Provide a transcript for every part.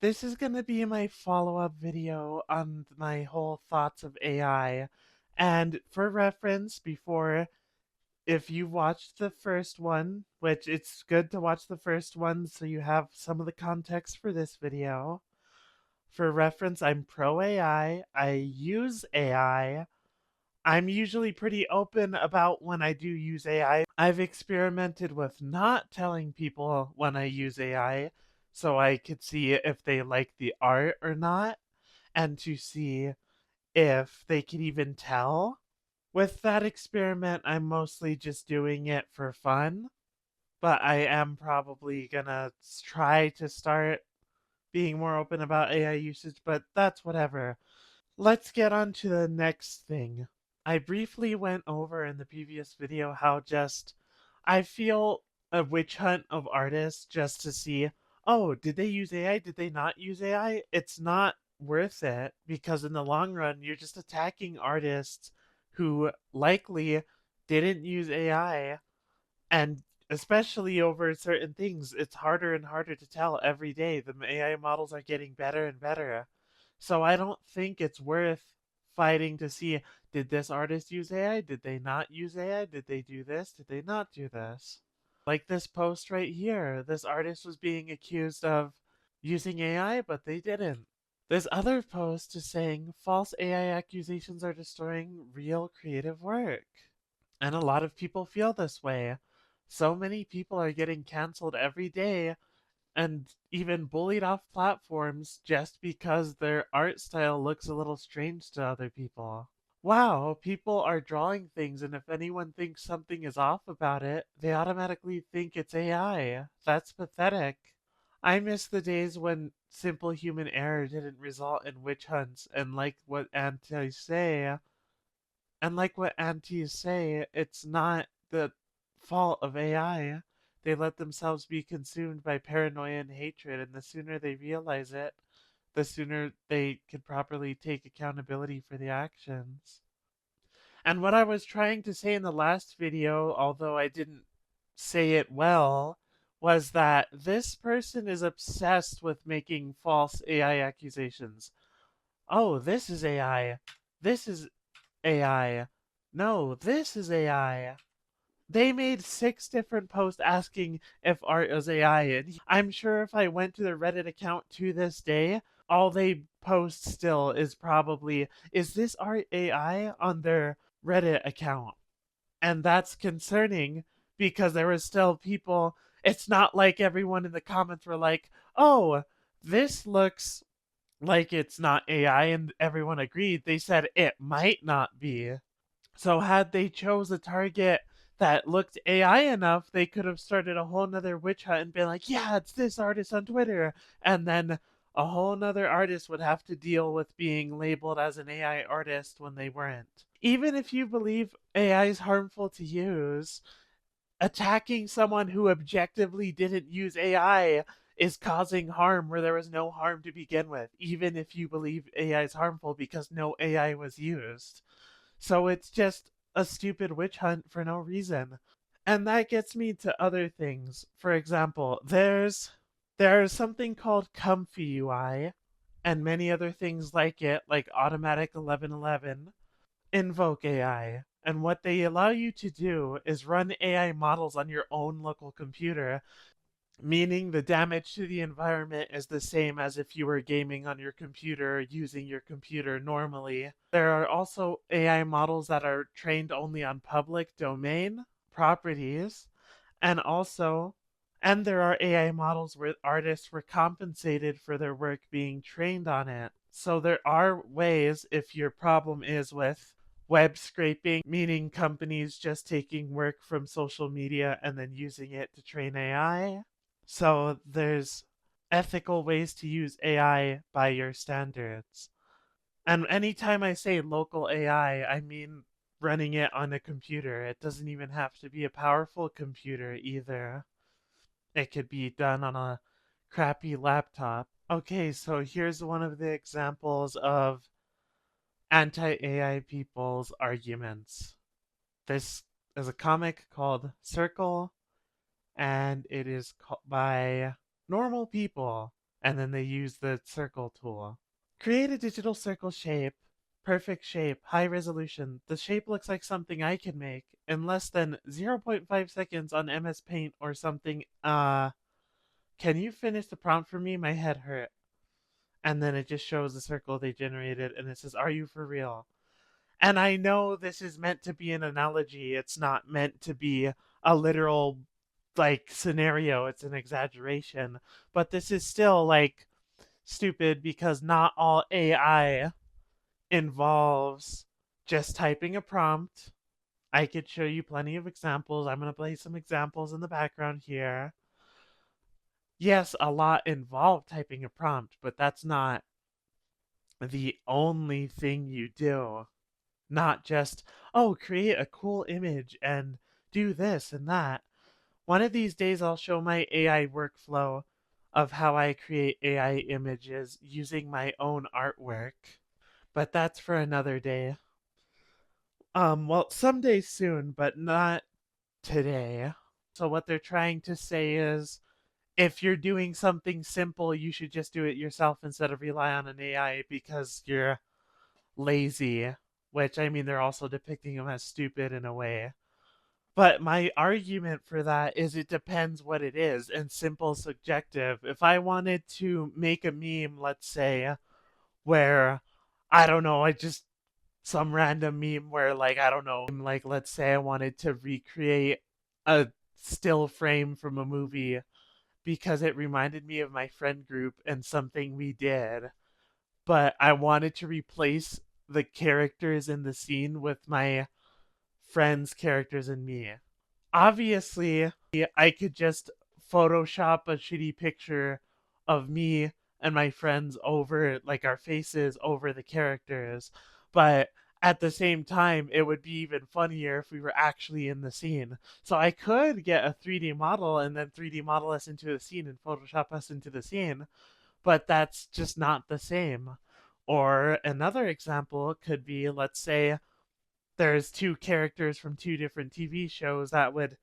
This is going to be my follow-up video on my whole thoughts of AI. And for reference, before, if you watched the first one, which it's good to watch the first one so you have some of the context for this video. For reference, I'm pro AI. I use AI. I'm usually pretty open about when I do use AI. I've experimented with not telling people when I use AI so I could see if they like the art or not, and to see if they could even tell. With that experiment, I'm mostly just doing it for fun, but I am probably gonna try to start being more open about AI usage, but that's whatever. Let's get on to the next thing. I briefly went over in the previous video how I feel a witch hunt of artists just to see, oh, did they use AI? Did they not use AI? It's not worth it because in the long run, you're just attacking artists who likely didn't use AI, and especially over certain things, it's harder and harder to tell every day. The AI models are getting better and better. So I don't think it's worth fighting to see, did this artist use AI? Did they not use AI? Did they do this? Did they not do this? Like this post right here, this artist was being accused of using AI, but they didn't. This other post is saying false AI accusations are destroying real creative work. And a lot of people feel this way. So many people are getting canceled every day and even bullied off platforms just because their art style looks a little strange to other people. Wow, people are drawing things, and if anyone thinks something is off about it, they automatically think it's AI. That's pathetic. I miss the days when simple human error didn't result in witch hunts, and like what antis say, it's not the fault of AI. They let themselves be consumed by paranoia and hatred, and the sooner they realize it, the sooner they can properly take accountability for the actions. And what I was trying to say in the last video, although I didn't say it well, was that this person is obsessed with making false AI accusations. Oh, this is AI. This is AI. No, this is AI. They made 6 different posts asking if art is AI, and I'm sure if I went to their Reddit account to this day, all they post still is probably, is this art AI on their Reddit account? And that's concerning because there were still people, it's not like everyone in the comments were like, oh, this looks like it's not AI, and everyone agreed. They said it might not be. So had they chose a target that looked AI enough, they could have started a whole nother witch hunt and been like, yeah, it's this artist on Twitter. And then a whole nother artist would have to deal with being labeled as an AI artist when they weren't. Even if you believe AI is harmful to use, attacking someone who objectively didn't use AI is causing harm where there was no harm to begin with, even if you believe AI is harmful because no AI was used. So it's just a stupid witch hunt for no reason. And that gets me to other things. For example, there's something called Comfy UI and many other things like it, like Automatic 1111, invoke AI. And what they allow you to do is run AI models on your own local computer, meaning the damage to the environment is the same as if you were gaming on your computer using your computer normally. There are also AI models that are trained only on public domain properties, and there are AI models where artists were compensated for their work being trained on it. So there are ways, if your problem is with web scraping, meaning companies just taking work from social media and then using it to train AI. So there's ethical ways to use AI by your standards. And anytime I say local AI, I mean running it on a computer. It doesn't even have to be a powerful computer either. It could be done on a crappy laptop. Okay, so here's one of the examples of anti-AI people's arguments. This is a comic called Circle, and it is by normal people. And then they use the circle tool. Create a digital circle shape. Perfect shape, high resolution. The shape looks like something I can make in less than zero point 0.5 seconds on MS Paint or something. Can you finish the prompt for me? My head hurt. And then it just shows the circle they generated and it says, "Are you for real?" And I know this is meant to be an analogy. It's not meant to be a literal like scenario. It's an exaggeration. But this is still like stupid because not all AI involves just typing a prompt. I could show you plenty of examples. I'm going to play some examples in the background here. Yes, a lot involve typing a prompt, but that's not the only thing you do. Not just, oh, create a cool image and do this and that. One of these days, I'll show my AI workflow of how I create AI images using my own artwork. But that's for another day. Well, someday soon, but not today. So what they're trying to say is if you're doing something simple, you should just do it yourself instead of rely on an AI because you're lazy, which I mean they're also depicting them as stupid in a way. But my argument for that is it depends what it is and simple subjective. If I wanted to make a meme, let's say, where I don't know, I just some random meme where like I don't know, like let's say I wanted to recreate a still frame from a movie because it reminded me of my friend group and something we did, but I wanted to replace the characters in the scene with my friends' characters and me. Obviously, I could just Photoshop a shitty picture of me and my friends over, like our faces over the characters, but at the same time, it would be even funnier if we were actually in the scene. So I could get a 3D model and then 3D model us into the scene and Photoshop us into the scene, but that's just not the same. Or another example could be, let's say there's two characters from two different TV shows that would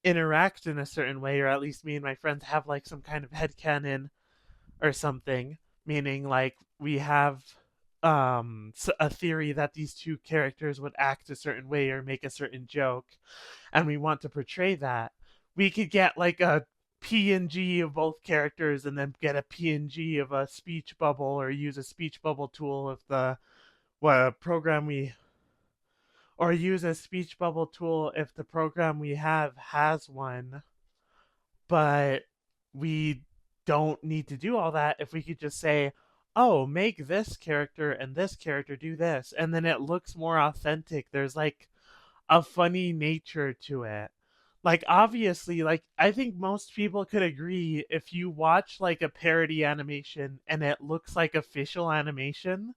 interact in a certain way, or at least me and my friends have like some kind of headcanon or something, meaning like we have a theory that these two characters would act a certain way or make a certain joke, and we want to portray that. We could get like a PNG of both characters and then get a PNG of a speech bubble or use a speech bubble tool of the program we or use a speech bubble tool if the program we have has one, but we don't need to do all that if we could just say, oh, make this character and this character do this, and then it looks more authentic. There's like a funny nature to it. Like obviously, like I think most people could agree if you watch like a parody animation and it looks like official animation,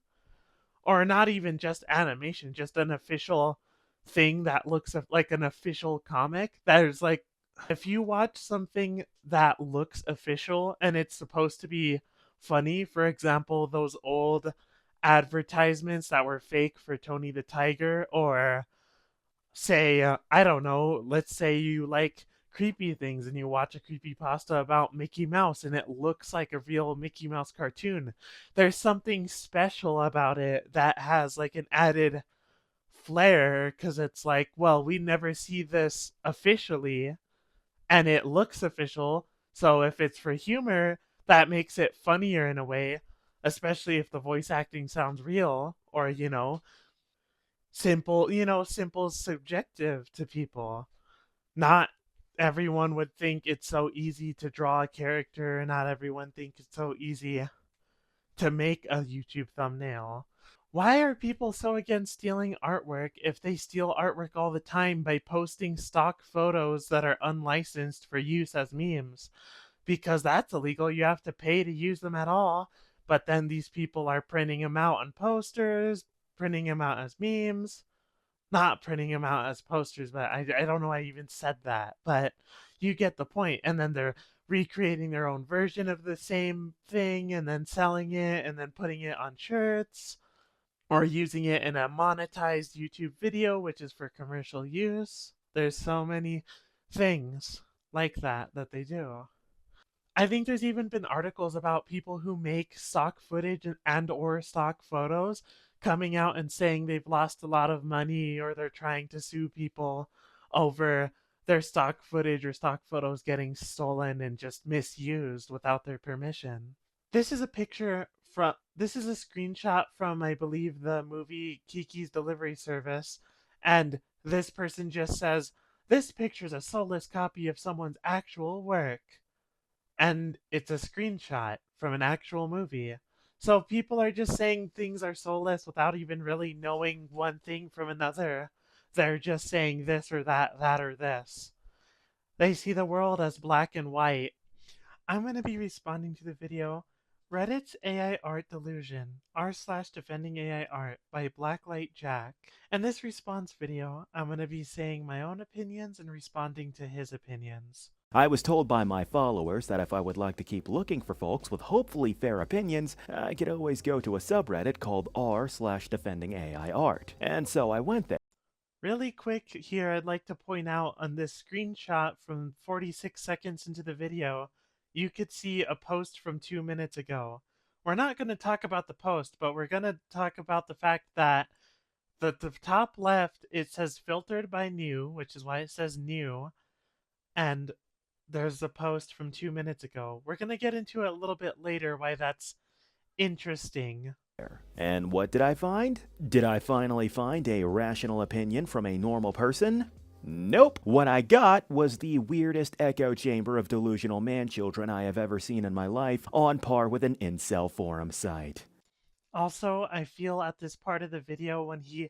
or not even just animation, just an official thing that looks like an official comic. There's like, if you watch something that looks official and it's supposed to be funny, for example, those old advertisements that were fake for Tony the Tiger, or say, I don't know, let's say you like creepy things and you watch a creepy pasta about Mickey Mouse and it looks like a real Mickey Mouse cartoon. There's something special about it that has like an added flair because it's like, well, we never see this officially and it looks official. So if it's for humor, that makes it funnier in a way, especially if the voice acting sounds real or, simple, simple subjective to people. Not everyone would think it's so easy to draw a character, not everyone thinks it's so easy to make a YouTube thumbnail. Why are people so against stealing artwork if they steal artwork all the time by posting stock photos that are unlicensed for use as memes? Because that's illegal. You have to pay to use them at all. But then these people are printing them out on posters, printing them out as memes, not printing them out as posters, but I don't know why I even said that, but you get the point. And then they're recreating their own version of the same thing and then selling it and then putting it on shirts or using it in a monetized YouTube video, which is for commercial use. There's so many things like that that they do. I think there's even been articles about people who make stock footage and or stock photos coming out and saying they've lost a lot of money or they're trying to sue people over their stock footage or stock photos getting stolen and just misused without their permission. This is a picture from this is a screenshot from I believe the movie Kiki's Delivery Service, and this person just says this picture's a soulless copy of someone's actual work, and it's a screenshot from an actual movie. So people are just saying things are soulless without even really knowing one thing from another. They're just saying this or that, that or this. They see the world as black and white. I'm going to be responding to the video Reddit's AI art delusion r/defendingAIArt by Blacklight Jack. In this response video, I'm going to be saying my own opinions and responding to his opinions. I was told by my followers that if I would like to keep looking for folks with hopefully fair opinions, I could always go to a subreddit called r/defendingAIArt. And so I went there. Really quick here, I'd like to point out on this screenshot from 46 seconds into the video, you could see a post from 2 minutes ago. We're not going to talk about the post, but we're going to talk about the fact that the top left, it says filtered by new, which is why it says new, and there's a post from 2 minutes ago. We're going to get into it a little bit later why that's interesting. And what did I find? Did I finally find a rational opinion from a normal person? Nope. What I got was the weirdest echo chamber of delusional man-children I have ever seen in my life, on par with an incel forum site. Also, I feel at this part of the video when he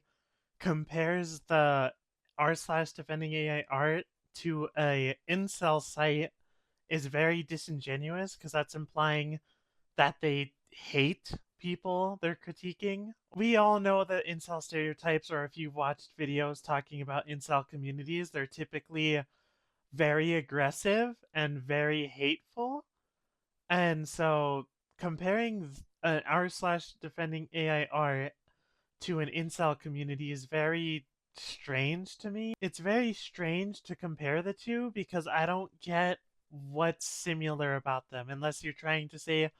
compares the r/defendingAIArt to a incel site is very disingenuous because that's implying that they hate people they're critiquing. We all know that incel stereotypes, or if you've watched videos talking about incel communities, they're typically very aggressive and very hateful. And so comparing r/defendingAIArt to an incel community is very strange to me. It's very strange to compare the two because I don't get what's similar about them unless you're trying to say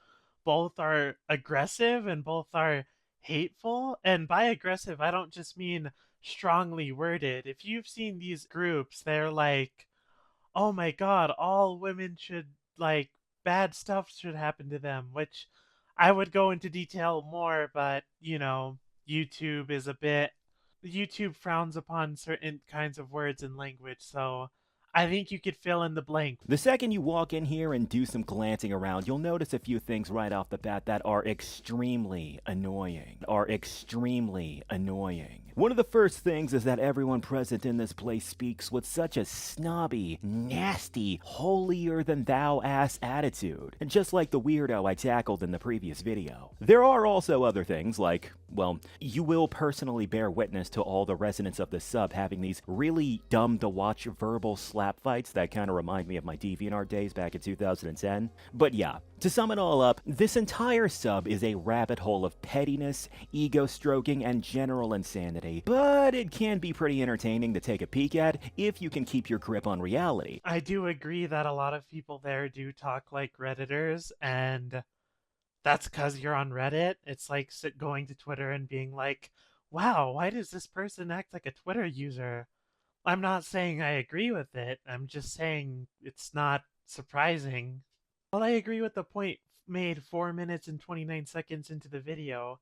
both are aggressive and both are hateful. And by aggressive, I don't just mean strongly worded. If you've seen these groups, they're like, oh my god, all women should, like, bad stuff should happen to them, which I would go into detail more, but, you know, YouTube is a bit. YouTube frowns upon certain kinds of words and language, so I think you could fill in the blank. The second you walk in here and do some glancing around, you'll notice a few things right off the bat that are extremely annoying. One of the first things is that everyone present in this place speaks with such a snobby, nasty, holier-than-thou-ass attitude, just like the weirdo I tackled in the previous video. There are also other things like, well, you will personally bear witness to all the residents of the sub having these really dumb-to-watch verbal slap fights that kind of remind me of my DeviantArt days back in 2010. But yeah, to sum it all up, this entire sub is a rabbit hole of pettiness, ego-stroking, and general insanity, but it can be pretty entertaining to take a peek at if you can keep your grip on reality. I do agree that a lot of people there do talk like Redditors, and that's because you're on Reddit. It's like going to Twitter and being like, wow, why does this person act like a Twitter user? I'm not saying I agree with it. I'm just saying it's not surprising. While I agree with the point made 4 minutes and 29 seconds into the video,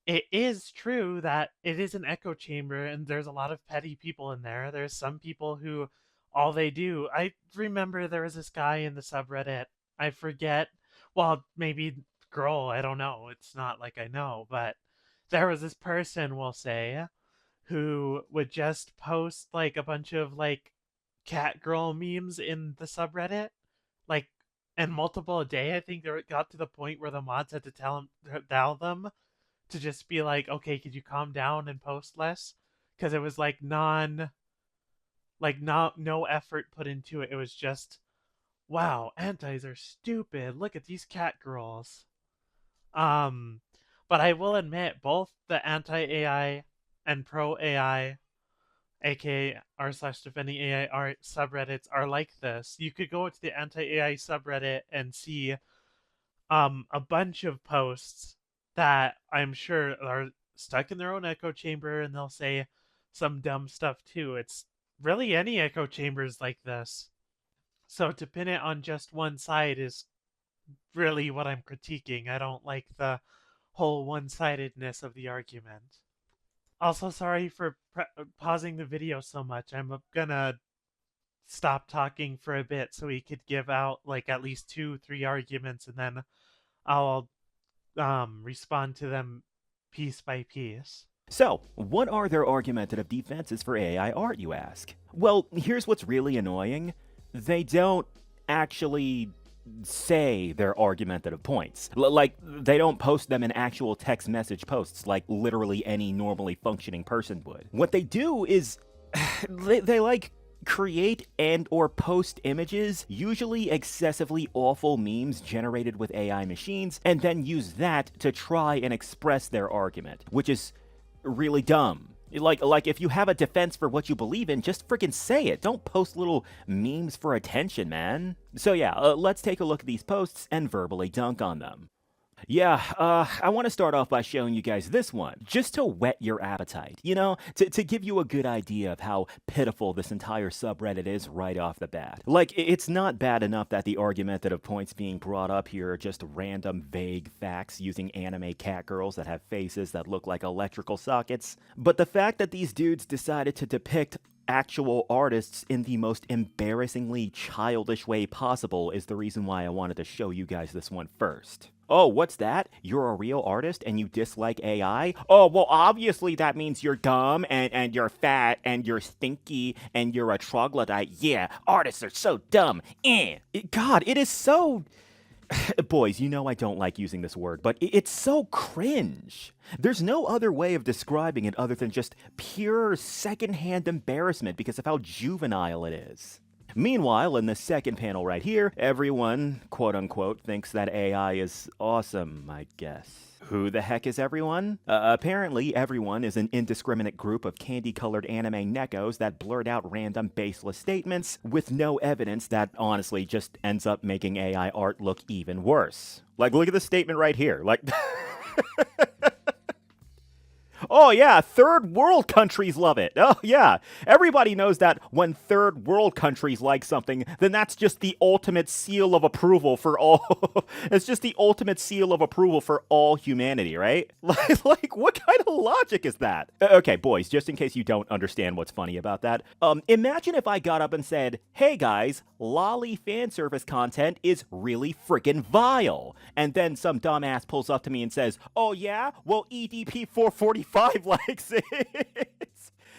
it is true that it is an echo chamber and there's a lot of petty people in there. There's some people who all they do. I remember there was this guy in the subreddit. I forget. Well, maybe girl. I don't know. It's not like I know, but there was this person, we'll say, who would just post like a bunch of like cat girl memes in the subreddit, like, and multiple a day. I think it got to the point where the mods had to tell them to just be like, okay, could you calm down and post less? Because it was like no effort put into it. It was just, wow, antis are stupid. Look at these cat girls. But I will admit, both the anti-AI and pro-AI aka r/defendingAIArt subreddits are like this. You could go to the anti-AI subreddit and see a bunch of posts that I'm sure are stuck in their own echo chamber, and they'll say some dumb stuff too. It's really any echo chambers like this. So to pin it on just one side is really what I'm critiquing. I don't like the whole one-sidedness of the argument. Also, sorry for pausing the video so much. I'm gonna stop talking for a bit so he could give out like at least 2, 3 arguments, and then I'll respond to them piece by piece. So, what are their argumentative defenses for AI art, you ask? Well, here's what's really annoying. They don't actually say their argumentative points. Like, they don't post them in actual text message posts like literally any normally functioning person would. What they do is they like create and or post images, usually excessively awful memes generated with AI machines, and then use that to try and express their argument, which is really dumb. Like if you have a defense for what you believe in, just freaking say it. Don't post little memes for attention, man. So yeah, let's take a look at these posts and verbally dunk on them. Yeah, I want to start off by showing you guys this one, just to whet your appetite, you know, to give you a good idea of how pitiful this entire subreddit is right off the bat. Like, it's not bad enough that the argumentative points being brought up here are just random vague facts using anime catgirls that have faces that look like electrical sockets, but the fact that these dudes decided to depict actual artists in the most embarrassingly childish way possible is the reason why I wanted to show you guys this one first. Oh, what's that? You're a real artist and you dislike AI? Oh, well, obviously that means you're dumb and you're fat and you're stinky and you're a troglodyte. Yeah, artists are so dumb. God, it is so... Boys, you know I don't like using this word, but it's so cringe. There's no other way of describing it other than just pure secondhand embarrassment because of how juvenile it is. Meanwhile, in the second panel right here, everyone, quote unquote, thinks that AI is awesome, I guess. Who the heck is everyone? Apparently, everyone is an indiscriminate group of candy-colored anime neckos that blurt out random baseless statements with no evidence that honestly just ends up making AI art look even worse. Like, look at the statement right here. Like... Oh, yeah, third world countries love it. Oh, yeah. Everybody knows that when third world countries like something, then that's just the ultimate seal of approval for all. It's just the ultimate seal of approval for all humanity, right? Like, what kind of logic is that? Okay, boys, just in case you don't understand what's funny about that, imagine if I got up and said, hey guys, lolly fan service content is really freaking vile. And then some dumbass pulls up to me and says, oh yeah? Well, EDP 445 likes it.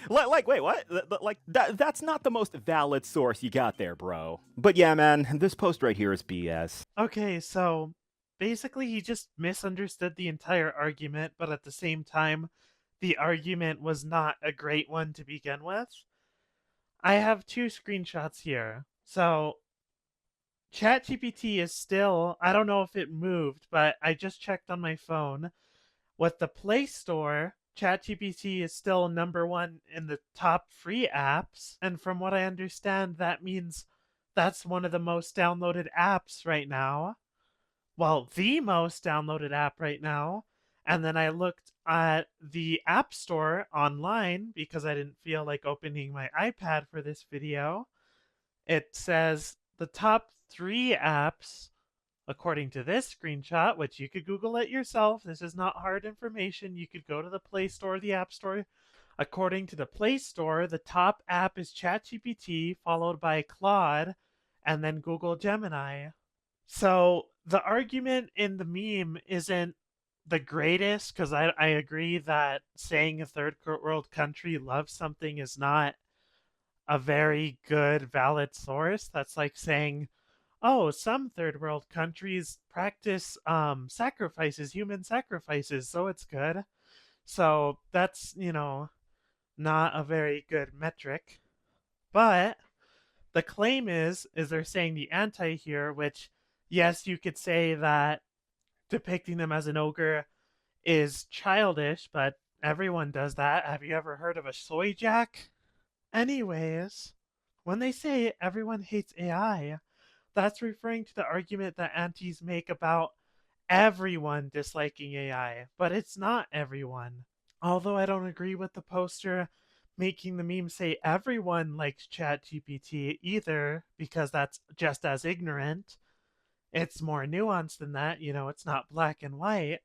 Like, wait, what? Like, that's not the most valid source you got there, bro. But yeah, man, this post right here is BS. Okay, so basically he just misunderstood the entire argument, but at the same time, the argument was not a great one to begin with. I have 2 screenshots here. So ChatGPT is still, I don't know if it moved, but I just checked on my phone. With the Play Store, ChatGPT is still #1 in the top free apps. And from what I understand, that means that's one of the most downloaded apps right now. Well, the most downloaded app right now. And then I looked at the App Store online because I didn't feel like opening my iPad for this video. It says the top 3 apps, according to this screenshot, which you could Google it yourself. This is not hard information. You could go to the Play Store, the App Store. According to the Play Store, the top app is ChatGPT, followed by Claude, and then Google Gemini. So the argument in the meme isn't the greatest, because I agree that saying a third world country loves something is not a very good, valid source. That's like saying, oh, some third world countries practice sacrifices, human sacrifices, so it's good. So that's, not a very good metric. But the claim is they're saying the anti here, which, yes, you could say that depicting them as an ogre is childish, but everyone does that. Have you ever heard of a soy jack? Anyways, when they say everyone hates AI, that's referring to the argument that antis make about everyone disliking AI, but it's not everyone. Although I don't agree with the poster making the meme say everyone likes ChatGPT either, because that's just as ignorant. It's more nuanced than that, it's not black and white.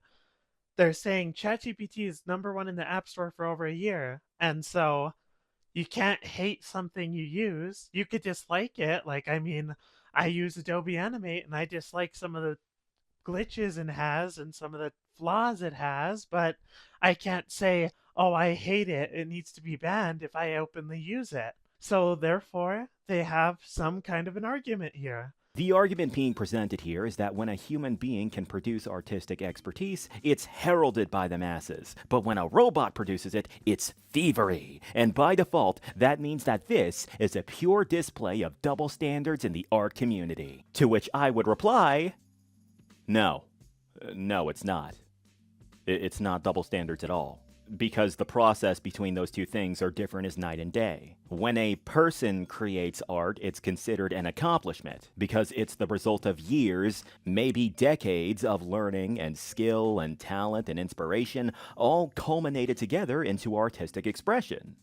They're saying ChatGPT is #1 in the App Store for over a year, and so you can't hate something you use. You could dislike it. I use Adobe Animate and I dislike some of the glitches it has and some of the flaws it has, but I can't say, oh, I hate it, it needs to be banned if I openly use it. So therefore, they have some kind of an argument here. The argument being presented here is that when a human being can produce artistic expertise, it's heralded by the masses. But when a robot produces it, it's thievery. And by default, that means that this is a pure display of double standards in the art community. To which I would reply, no. No, it's not. It's not double standards at all. Because the process between those two things are different as night and day. When a person creates art, it's considered an accomplishment because it's the result of years, maybe decades of learning and skill and talent and inspiration, all culminated together into artistic expression.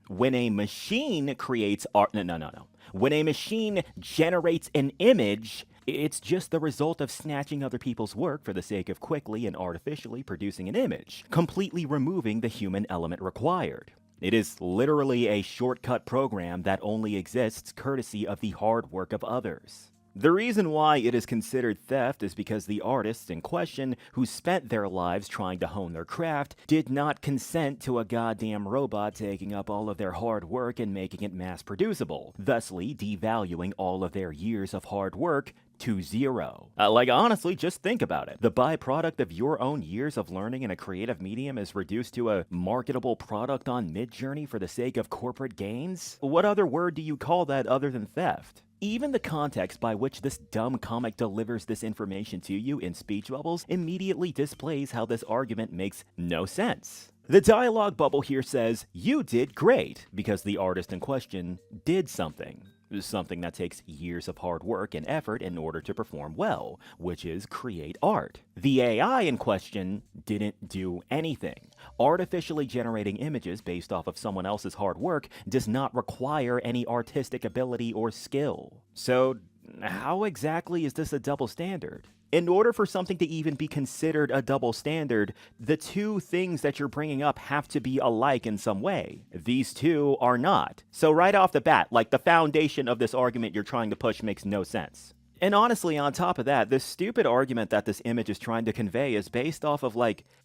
When a machine creates art, no. When a machine generates an image, it's just the result of snatching other people's work for the sake of quickly and artificially producing an image, completely removing the human element required. It is literally a shortcut program that only exists courtesy of the hard work of others. The reason why it is considered theft is because the artists in question, who spent their lives trying to hone their craft, did not consent to a goddamn robot taking up all of their hard work and making it mass producible, thusly devaluing all of their years of hard work to zero. Honestly, just think about it. The byproduct of your own years of learning in a creative medium is reduced to a marketable product on Midjourney for the sake of corporate gains? What other word do you call that other than theft? Even the context by which this dumb comic delivers this information to you in speech bubbles immediately displays how this argument makes no sense. The dialogue bubble here says, "You did great," because the artist in question did something. Something that takes years of hard work and effort in order to perform well, which is create art. The AI in question didn't do anything. Artificially generating images based off of someone else's hard work does not require any artistic ability or skill. So, how exactly is this a double standard? In order for something to even be considered a double standard, the two things that you're bringing up have to be alike in some way. These two are not. So right off the bat, the foundation of this argument you're trying to push makes no sense. And honestly, on top of that, this stupid argument that this image is trying to convey is based off of,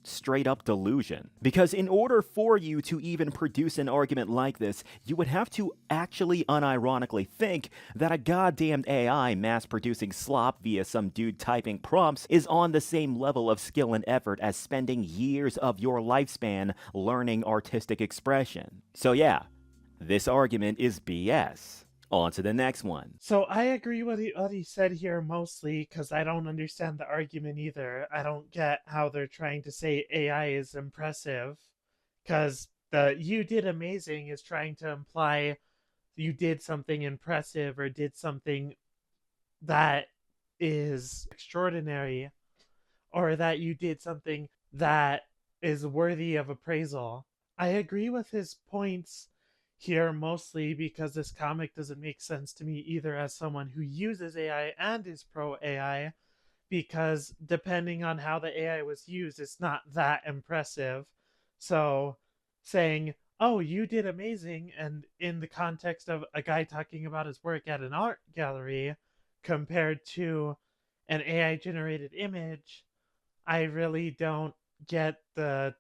straight up delusion. Because in order for you to even produce an argument like this, you would have to actually unironically think that a goddamn AI mass-producing slop via some dude typing prompts is on the same level of skill and effort as spending years of your lifespan learning artistic expression. So yeah, this argument is BS. On to the next one. So I agree with what he said here mostly because I don't understand the argument either. I don't get how they're trying to say AI is impressive because the "you did amazing" is trying to imply you did something impressive or did something that is extraordinary or that you did something that is worthy of appraisal. I agree with his points here mostly because this comic doesn't make sense to me either as someone who uses AI and is pro AI, because depending on how the AI was used, it's not that impressive. So saying, "Oh, you did amazing," and in the context of a guy talking about his work at an art gallery compared to an AI generated image, I really don't get the,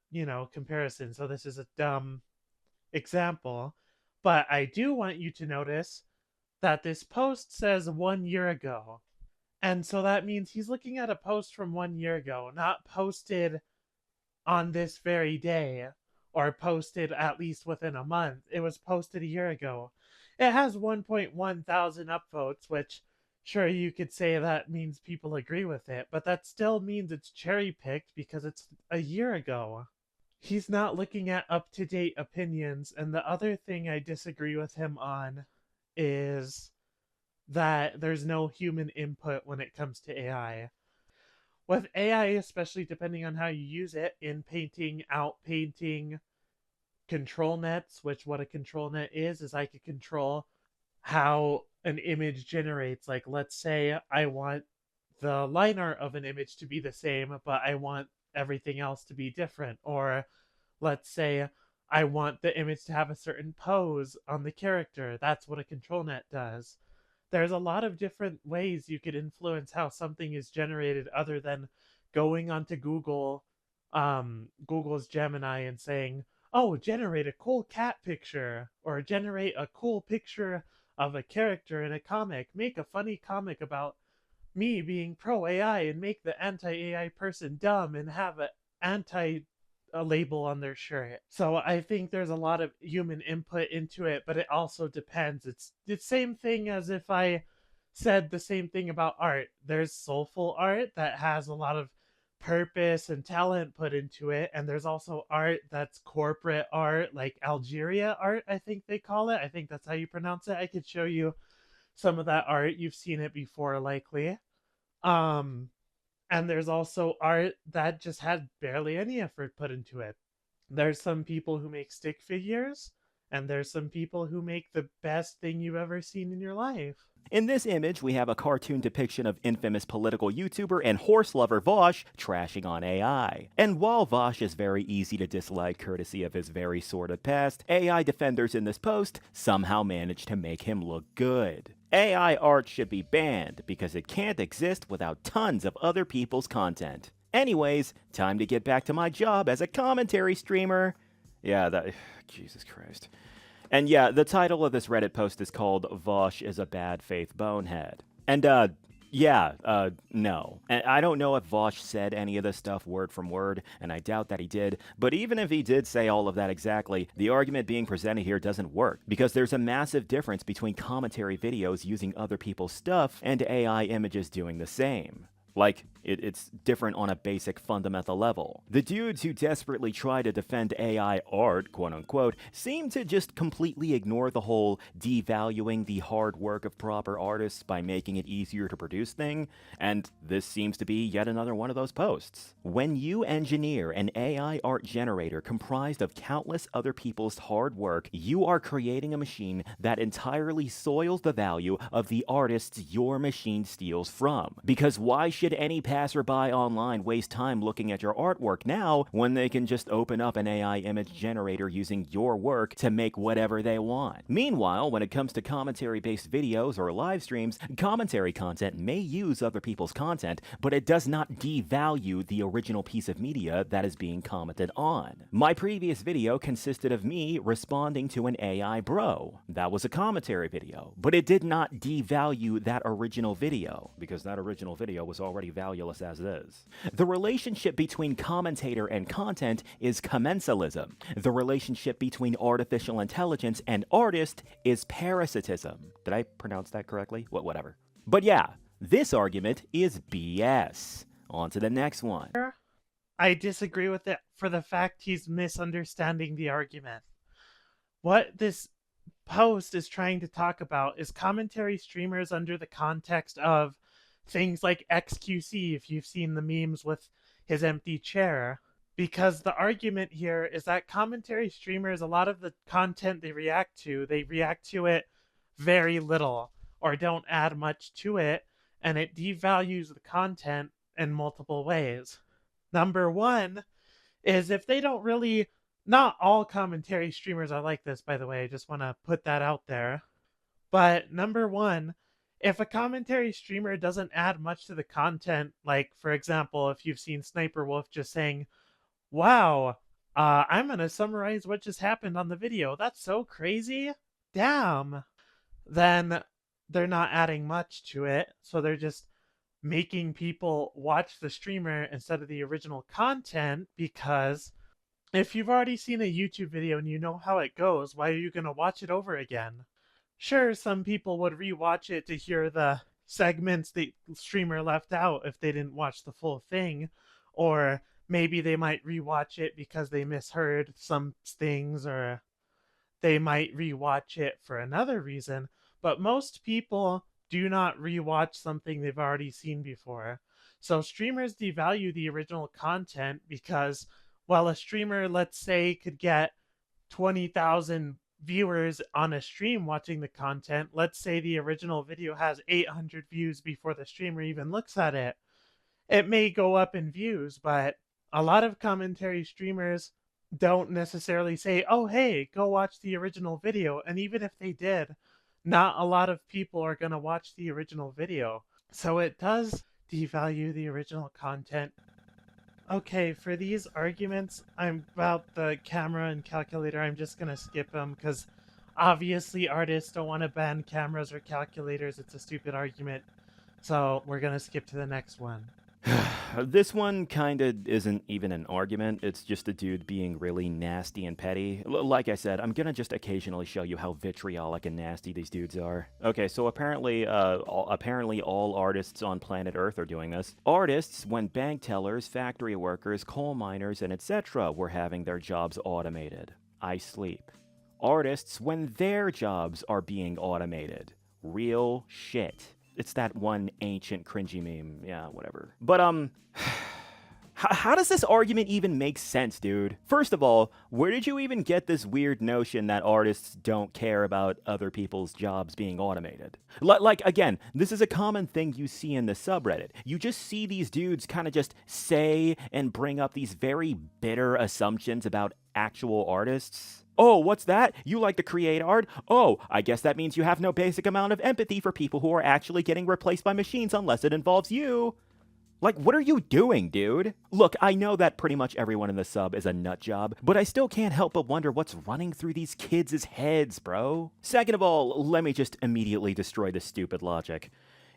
comparison. So this is a dumb example. But I do want you to notice that this post says 1 year ago. And so that means he's looking at a post from 1 year ago, not posted on this very day or posted at least within a month. It was posted a year ago. It has 1.1 thousand upvotes, which sure you could say that means people agree with it, but that still means it's cherry picked because it's a year ago. He's not looking at up-to-date opinions. And the other thing I disagree with him on is that there's no human input when it comes to AI. With AI, especially depending on how you use it in painting, outpainting, control nets, which what a control net is I could control how an image generates. Like, let's say I want the line art of an image to be the same, but I want everything else to be different. Or let's say I want the image to have a certain pose on the character. That's what a control net does. There's a lot of different ways you could influence how something is generated other than going onto Google's Gemini and saying, oh, generate a cool cat picture, or generate a cool picture of a character in a comic, make a funny comic about me being pro AI and make the anti AI person dumb and have a anti a label on their shirt. So I think there's a lot of human input into it, but it also depends. It's the same thing as if I said the same thing about art. There's soulful art that has a lot of purpose and talent put into it, and there's also art that's corporate art, like Algeria art, I think they call it. I think that's how you pronounce it. I could show you some of that art. You've seen it before, likely. Um, and there's also art that just had barely any effort put into it. There's some people who make stick figures, and there's some people who make the best thing you've ever seen in your life. In this image, we have a cartoon depiction of infamous political YouTuber and horse lover Vosh trashing on AI. And while Vosh is very easy to dislike courtesy of his very sordid past, AI defenders in this post somehow managed to make him look good. AI art should be banned because it can't exist without tons of other people's content. Anyways, time to get back to my job as a commentary streamer. Yeah, Jesus Christ. And yeah, the title of this Reddit post is called Vosh is a Bad Faith Bonehead. And no. And I don't know if Vosh said any of this stuff word from word, and I doubt that he did, but even if he did say all of that exactly, the argument being presented here doesn't work, because there's a massive difference between commentary videos using other people's stuff and AI images doing the same. Like, it's different on a basic fundamental level. The dudes who desperately try to defend AI art, quote unquote, seem to just completely ignore the whole devaluing the hard work of proper artists by making it easier to produce thing, and this seems to be yet another one of those posts. When you engineer an AI art generator comprised of countless other people's hard work, you are creating a machine that entirely soils the value of the artists your machine steals from. Because why should any passerby online waste time looking at your artwork now when they can just open up an AI image generator using your work to make whatever they want? Meanwhile, when it comes to commentary-based videos or live streams, commentary content may use other people's content, but it does not devalue the original piece of media that is being commented on. My previous video consisted of me responding to an AI bro. That was a commentary video, but it did not devalue that original video, because that original video was already valueless as is. The relationship between commentator and content is commensalism. The relationship between artificial intelligence and artist is parasitism. Did I pronounce that correctly? Whatever. But yeah, this argument is BS. On to the next one. I disagree with it for the fact he's misunderstanding the argument. What this post is trying to talk about is commentary streamers under the context of things like XQC, if you've seen the memes with his empty chair. Because the argument here is that commentary streamers, a lot of the content they react to it very little or don't add much to it, and it devalues the content in multiple ways. Number one is if they don't really, not all commentary streamers are like this, by the way, I just want to put that out there. But number one, if a commentary streamer doesn't add much to the content, like, for example, if you've seen Sniper Wolf just saying, wow, I'm going to summarize what just happened on the video. That's so crazy. Damn. Then they're not adding much to it. So they're just making people watch the streamer instead of the original content, because if you've already seen a YouTube video and you know how it goes, why are you going to watch it over again? Sure, some people would rewatch it to hear the segments the streamer left out if they didn't watch the full thing, or maybe they might rewatch it because they misheard some things, or they might rewatch it for another reason. But most people do not rewatch something they've already seen before. So streamers devalue the original content because while a streamer, let's say, could get 20,000 viewers on a stream watching the content, let's say the original video has 800 views before the streamer even looks at it. It may go up in views, but a lot of commentary streamers don't necessarily say, oh, hey, go watch the original video. And even if they did, not a lot of people are going to watch the original video. So it does devalue the original content. Okay, for these arguments, I'm about the camera and calculator, I'm just going to skip them because obviously artists don't want to ban cameras or calculators. It's a stupid argument. So we're going to skip to the next one. This one kinda isn't even an argument, it's just a dude being really nasty and petty. Like I said, I'm gonna just occasionally show you how vitriolic and nasty these dudes are. Okay, so apparently all artists on planet Earth are doing this. Artists, when bank tellers, factory workers, coal miners, and etc. were having their jobs automated. I sleep. Artists, when their jobs are being automated. Real shit. It's that one ancient cringy meme. Yeah, whatever. But, how does this argument even make sense, dude? First of all, where did you even get this weird notion that artists don't care about other people's jobs being automated? Like, again, this is a common thing you see in the subreddit. You just see these dudes kind of just say and bring up these very bitter assumptions about actual artists. Oh, what's that? You like to create art? Oh, I guess that means you have no basic amount of empathy for people who are actually getting replaced by machines unless it involves you. Like, what are you doing, dude? Look, I know that pretty much everyone in the sub is a nut job, but I still can't help but wonder what's running through these kids' heads, bro. Second of all, let me just immediately destroy this stupid logic.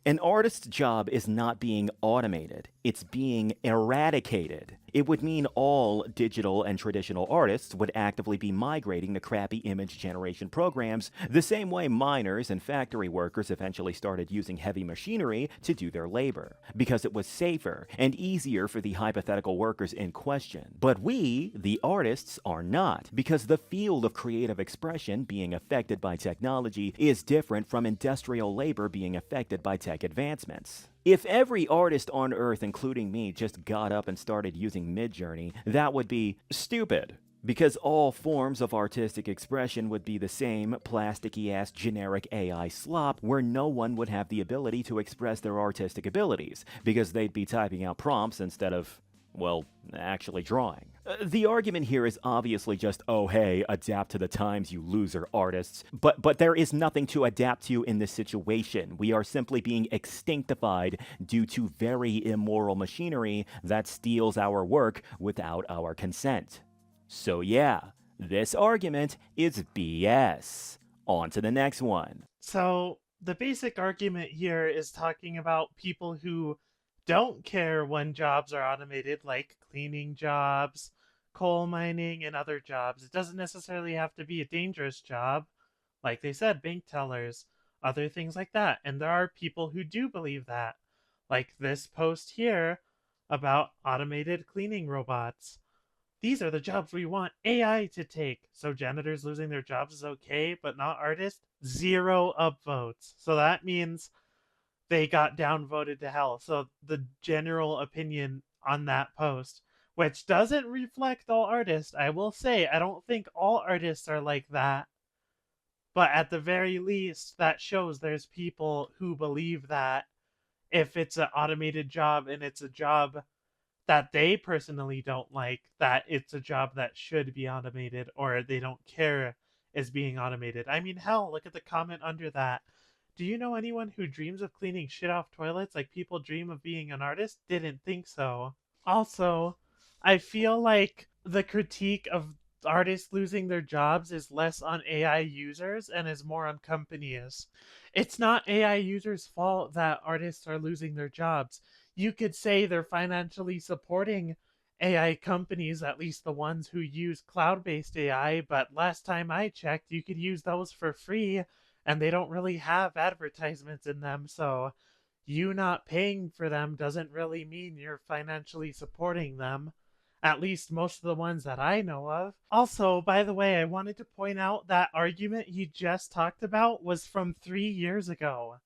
An artist's job is not being automated, it's being eradicated. It would mean all digital and traditional artists would actively be migrating to crappy image generation programs, the same way miners and factory workers eventually started using heavy machinery to do their labor, because it was safer and easier for the hypothetical workers in question. But we, the artists, are not, because the field of creative expression being affected by technology is different from industrial labor being affected by tech advancements. If every artist on Earth, including me, just got up and started using Midjourney, that would be stupid. Because all forms of artistic expression would be the same plasticky-ass generic AI slop where no one would have the ability to express their artistic abilities, because they'd be typing out prompts instead of, well, actually drawing. The argument here is obviously just, oh hey, adapt to the times, you loser artists. But there is nothing to adapt to in this situation. We are simply being extinctified due to very immoral machinery that steals our work without our consent. So yeah, this argument is BS. On to the next one. So the basic argument here is talking about people who don't care when jobs are automated, like cleaning jobs, coal mining, and other jobs. It doesn't necessarily have to be a dangerous job. Like they said, bank tellers, other things like that. And there are people who do believe that. Like this post here about automated cleaning robots. These are the jobs we want AI to take. So janitors losing their jobs is okay, but not artists? 0 upvotes. So that means they got downvoted to hell. So the general opinion on that post, which doesn't reflect all artists, I will say, I don't think all artists are like that. But at the very least, that shows there's people who believe that if it's an automated job and it's a job that they personally don't like, that it's a job that should be automated, or they don't care is being automated. I mean, hell, look at the comment under that. Do you know anyone who dreams of cleaning shit off toilets like people dream of being an artist? Didn't think so. Also, I feel like the critique of artists losing their jobs is less on AI users and is more on companies. It's not AI users' fault that artists are losing their jobs. You could say they're financially supporting AI companies, at least the ones who use cloud-based AI, but last time I checked, you could use those for free, and they don't really have advertisements in them, so you not paying for them doesn't really mean you're financially supporting them. at least most of the ones that I know of. Also, by the way, I wanted to point out that argument he just talked about was from 3 years ago.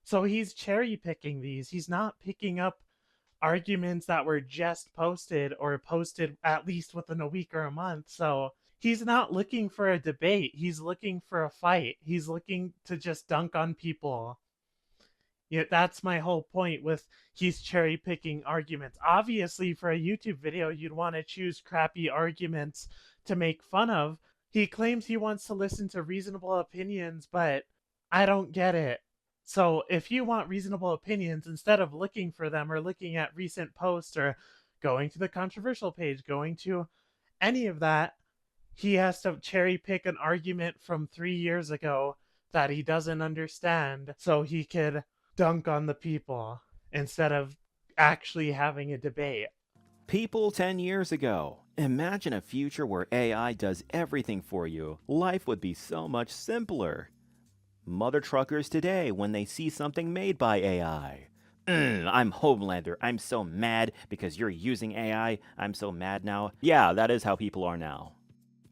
So he's cherry picking these. He's not picking up arguments that were just posted or posted at least within a week or a month. So he's not looking for a debate. He's looking for a fight. He's looking to just dunk on people. Yeah, that's my whole point with he's cherry picking arguments. Obviously, for a YouTube video, you'd want to choose crappy arguments to make fun of. He claims he wants to listen to reasonable opinions, but I don't get it. So if you want reasonable opinions, instead of looking for them or looking at recent posts or going to the controversial page, going to any of that, he has to cherry pick an argument from 3 years ago that he doesn't understand so he could dunk on the people instead of actually having a debate. People 10 years ago. Imagine a future where AI does everything for you. Life would be so much simpler. Mother truckers today when they see something made by AI. I'm Homelander. I'm so mad because you're using AI. I'm so mad now. Yeah, that is how people are now.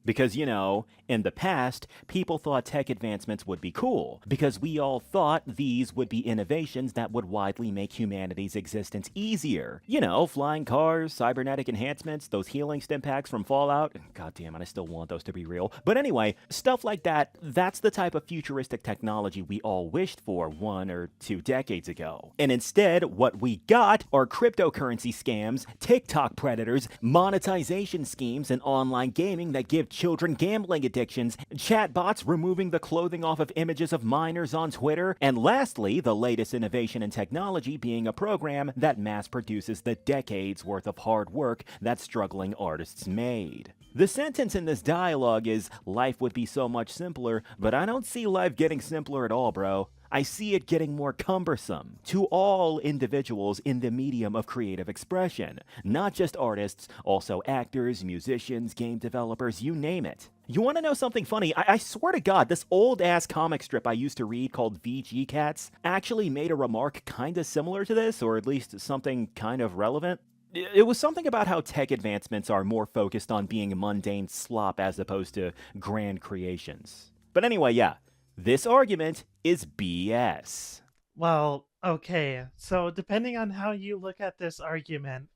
Because, you know, in the past, people thought tech advancements would be cool, because we all thought these would be innovations that would widely make humanity's existence easier. You know, flying cars, cybernetic enhancements, those healing stim packs from Fallout. God damn it, I still want those to be real. But anyway, stuff like that, that's the type of futuristic technology we all wished for 1 or 2 decades ago. And instead, what we got are cryptocurrency scams, TikTok predators, monetization schemes, and online gaming that give children gambling addictions, chatbots removing the clothing off of images of minors on Twitter, and lastly, the latest innovation in technology being a program that mass produces the decades worth of hard work that struggling artists made. The sentence in this dialogue is, life would be so much simpler, but I don't see life getting simpler at all, bro. I see it getting more cumbersome to all individuals in the medium of creative expression. Not just artists, also actors, musicians, game developers, you name it. You want to know something funny? I swear to God, this old-ass comic strip I used to read called VG Cats actually made a remark kinda similar to this, or at least something kind of relevant. It was something about how tech advancements are more focused on being mundane slop as opposed to grand creations. But anyway, yeah, this argument is BS. Well, okay, so depending on how you look at this argument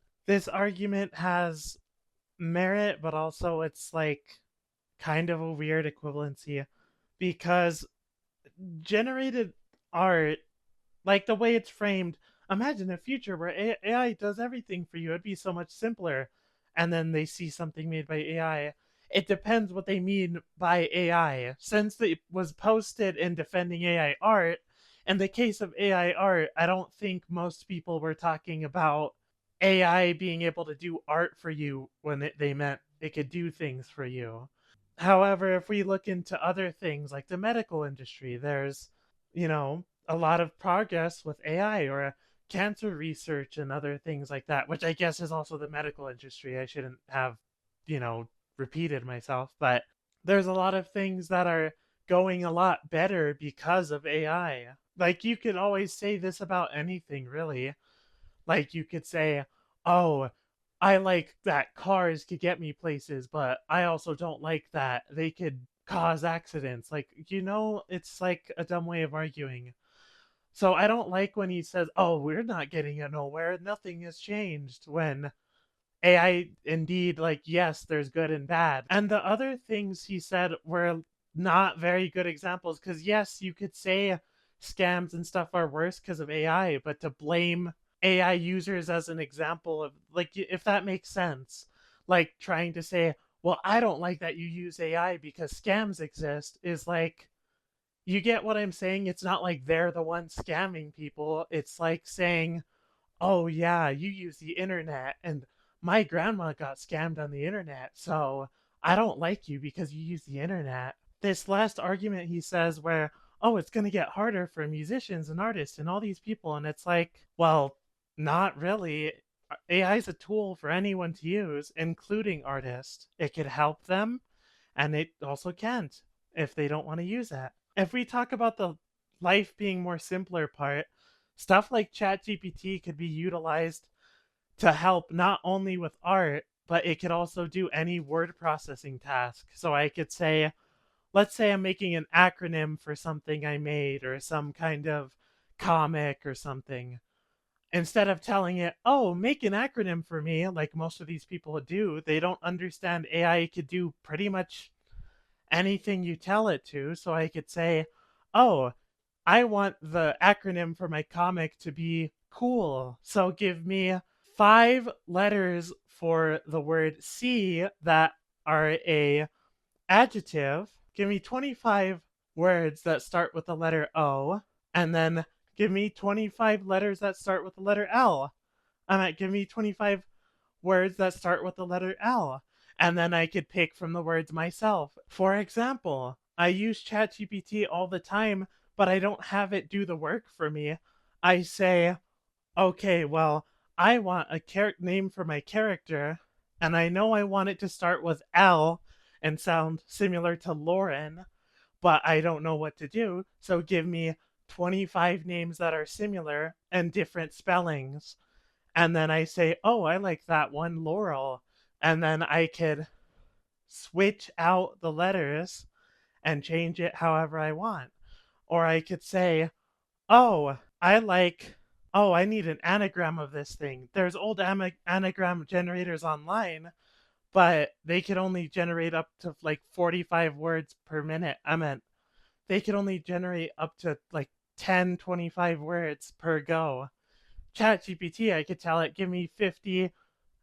has merit, but also it's like kind of a weird equivalency because generated art, like the way it's framed, imagine a future where AI does everything for you. It'd be so much simpler. And then they see something made by AI. It depends what they mean by AI. Since it was posted in Defending AI Art, in the case of AI art, I don't think most people were talking about AI being able to do art for you when they meant it could do things for you. However, if we look into other things like the medical industry, there's, a lot of progress with AI or cancer research and other things like that, which I guess is also the medical industry. I shouldn't have, repeated myself, but there's a lot of things that are going a lot better because of AI. Like, you could always say this about anything, really. Like, you could say, oh, I like that cars could get me places, but I also don't like that they could cause accidents. Like, it's like a dumb way of arguing. So I don't like when he says, oh, we're not getting it nowhere. Nothing has changed. When AI, indeed, like, yes, there's good and bad. And the other things he said were not very good examples because, yes, you could say scams and stuff are worse because of AI, but to blame AI users as an example of, like, if that makes sense, like trying to say, well, I don't like that you use AI because scams exist, is like, you get what I'm saying? It's not like they're the ones scamming people. It's like saying, oh, yeah, you use the internet, and my grandma got scammed on the internet, so I don't like you because you use the internet. This last argument he says where, oh, it's going to get harder for musicians and artists and all these people, and it's like, well, not really. AI is a tool for anyone to use, including artists. It could help them, and it also can't if they don't want to use it. If we talk about the life being more simpler part, stuff like ChatGPT could be utilized to help not only with art, but it could also do any word processing task. So I could say, let's say I'm making an acronym for something I made or some kind of comic or something. Instead of telling it, oh, make an acronym for me, like most of these people do, they don't understand AI could do pretty much anything you tell it to. So I could say, oh, I want the acronym for my comic to be cool. So give me 5 letters for the word C that are a adjective. Give me 25 words that start with the letter O, and then give me 25 letters that start with the letter L. I might give me 25 words that start with the letter L. And then I could pick from the words myself. For example, I use ChatGPT all the time, but I don't have it do the work for me. I say, okay, well, I want a name for my character, and I know I want it to start with L and sound similar to Lauren, but I don't know what to do, so give me 25 names that are similar and different spellings. And then I say, oh, I like that one, Laurel. And then I could switch out the letters and change it however I want. Or I could say, oh, I need an anagram of this thing. There's old anagram generators online, but they could only generate up to like 45 words per minute. I meant they could only generate up to like 10, 25 words per go. ChatGPT, I could tell it, give me 50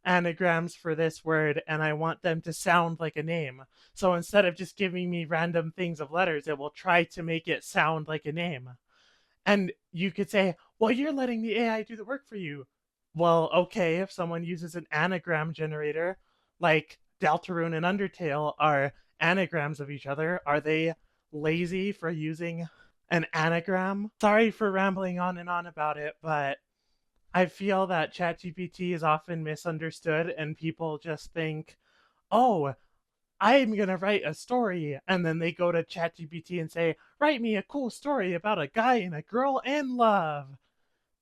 anagrams for this word, and I want them to sound like a name. So instead of just giving me random things of letters, it will try to make it sound like a name. And you could say, well, you're letting the AI do the work for you. Well, okay, if someone uses an anagram generator, like Deltarune and Undertale are anagrams of each other, are they lazy for using an anagram? Sorry for rambling on and on about it, but I feel that ChatGPT is often misunderstood and people just think, oh, I'm going to write a story. And then they go to ChatGPT and say, write me a cool story about a guy and a girl in love.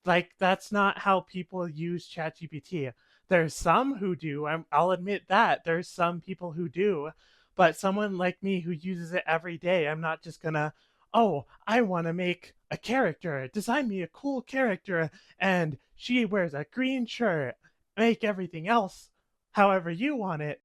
Like, that's not how people use ChatGPT. There's some who do. I'll admit that. There's some people who do. But someone like me who uses it every day, I'm not just going to, oh, I want to make a character. Design me a cool character. And she wears a green shirt. Make everything else however you want it.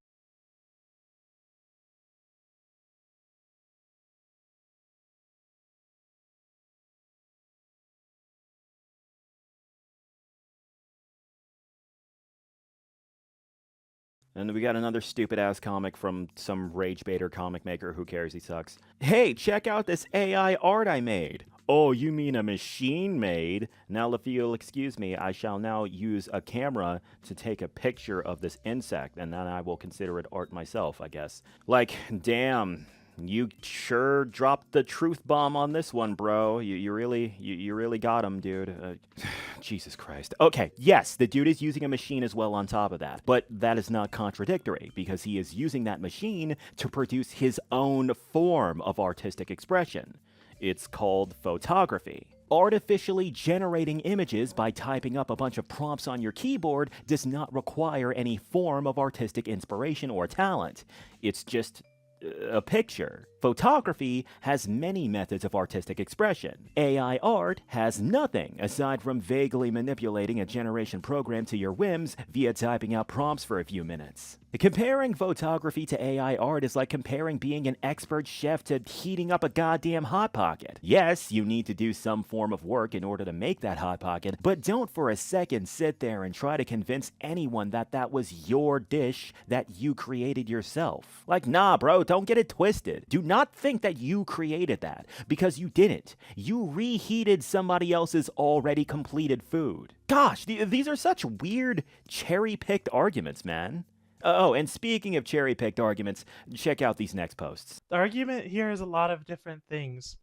And we got another stupid ass comic from some rage baiter comic maker. Who cares? He sucks. Hey, check out this AI art I made. Oh, you mean a machine made? Now, if you'll excuse me, I shall now use a camera to take a picture of this insect, and then I will consider it art myself, I guess. Like, damn. You sure dropped the truth bomb on this one, bro. You really got him, dude. Jesus Christ. Okay, yes, the dude is using a machine as well on top of that, but that is not contradictory because he is using that machine to produce his own form of artistic expression. It's called photography. Artificially generating images by typing up a bunch of prompts on your keyboard does not require any form of artistic inspiration or talent. It's just a picture. Photography has many methods of artistic expression. AI art has nothing aside from vaguely manipulating a generation program to your whims via typing out prompts for a few minutes. Comparing photography to AI art is like comparing being an expert chef to heating up a goddamn Hot Pocket. Yes, you need to do some form of work in order to make that Hot Pocket, but don't for a second sit there and try to convince anyone that that was your dish that you created yourself. Like, nah, bro, don't get it twisted. Do not think that you created that, because you didn't. You reheated somebody else's already completed food. Gosh, these are such weird cherry-picked arguments, man. Oh, and speaking of cherry-picked arguments, check out these next posts. The argument here is a lot of different things.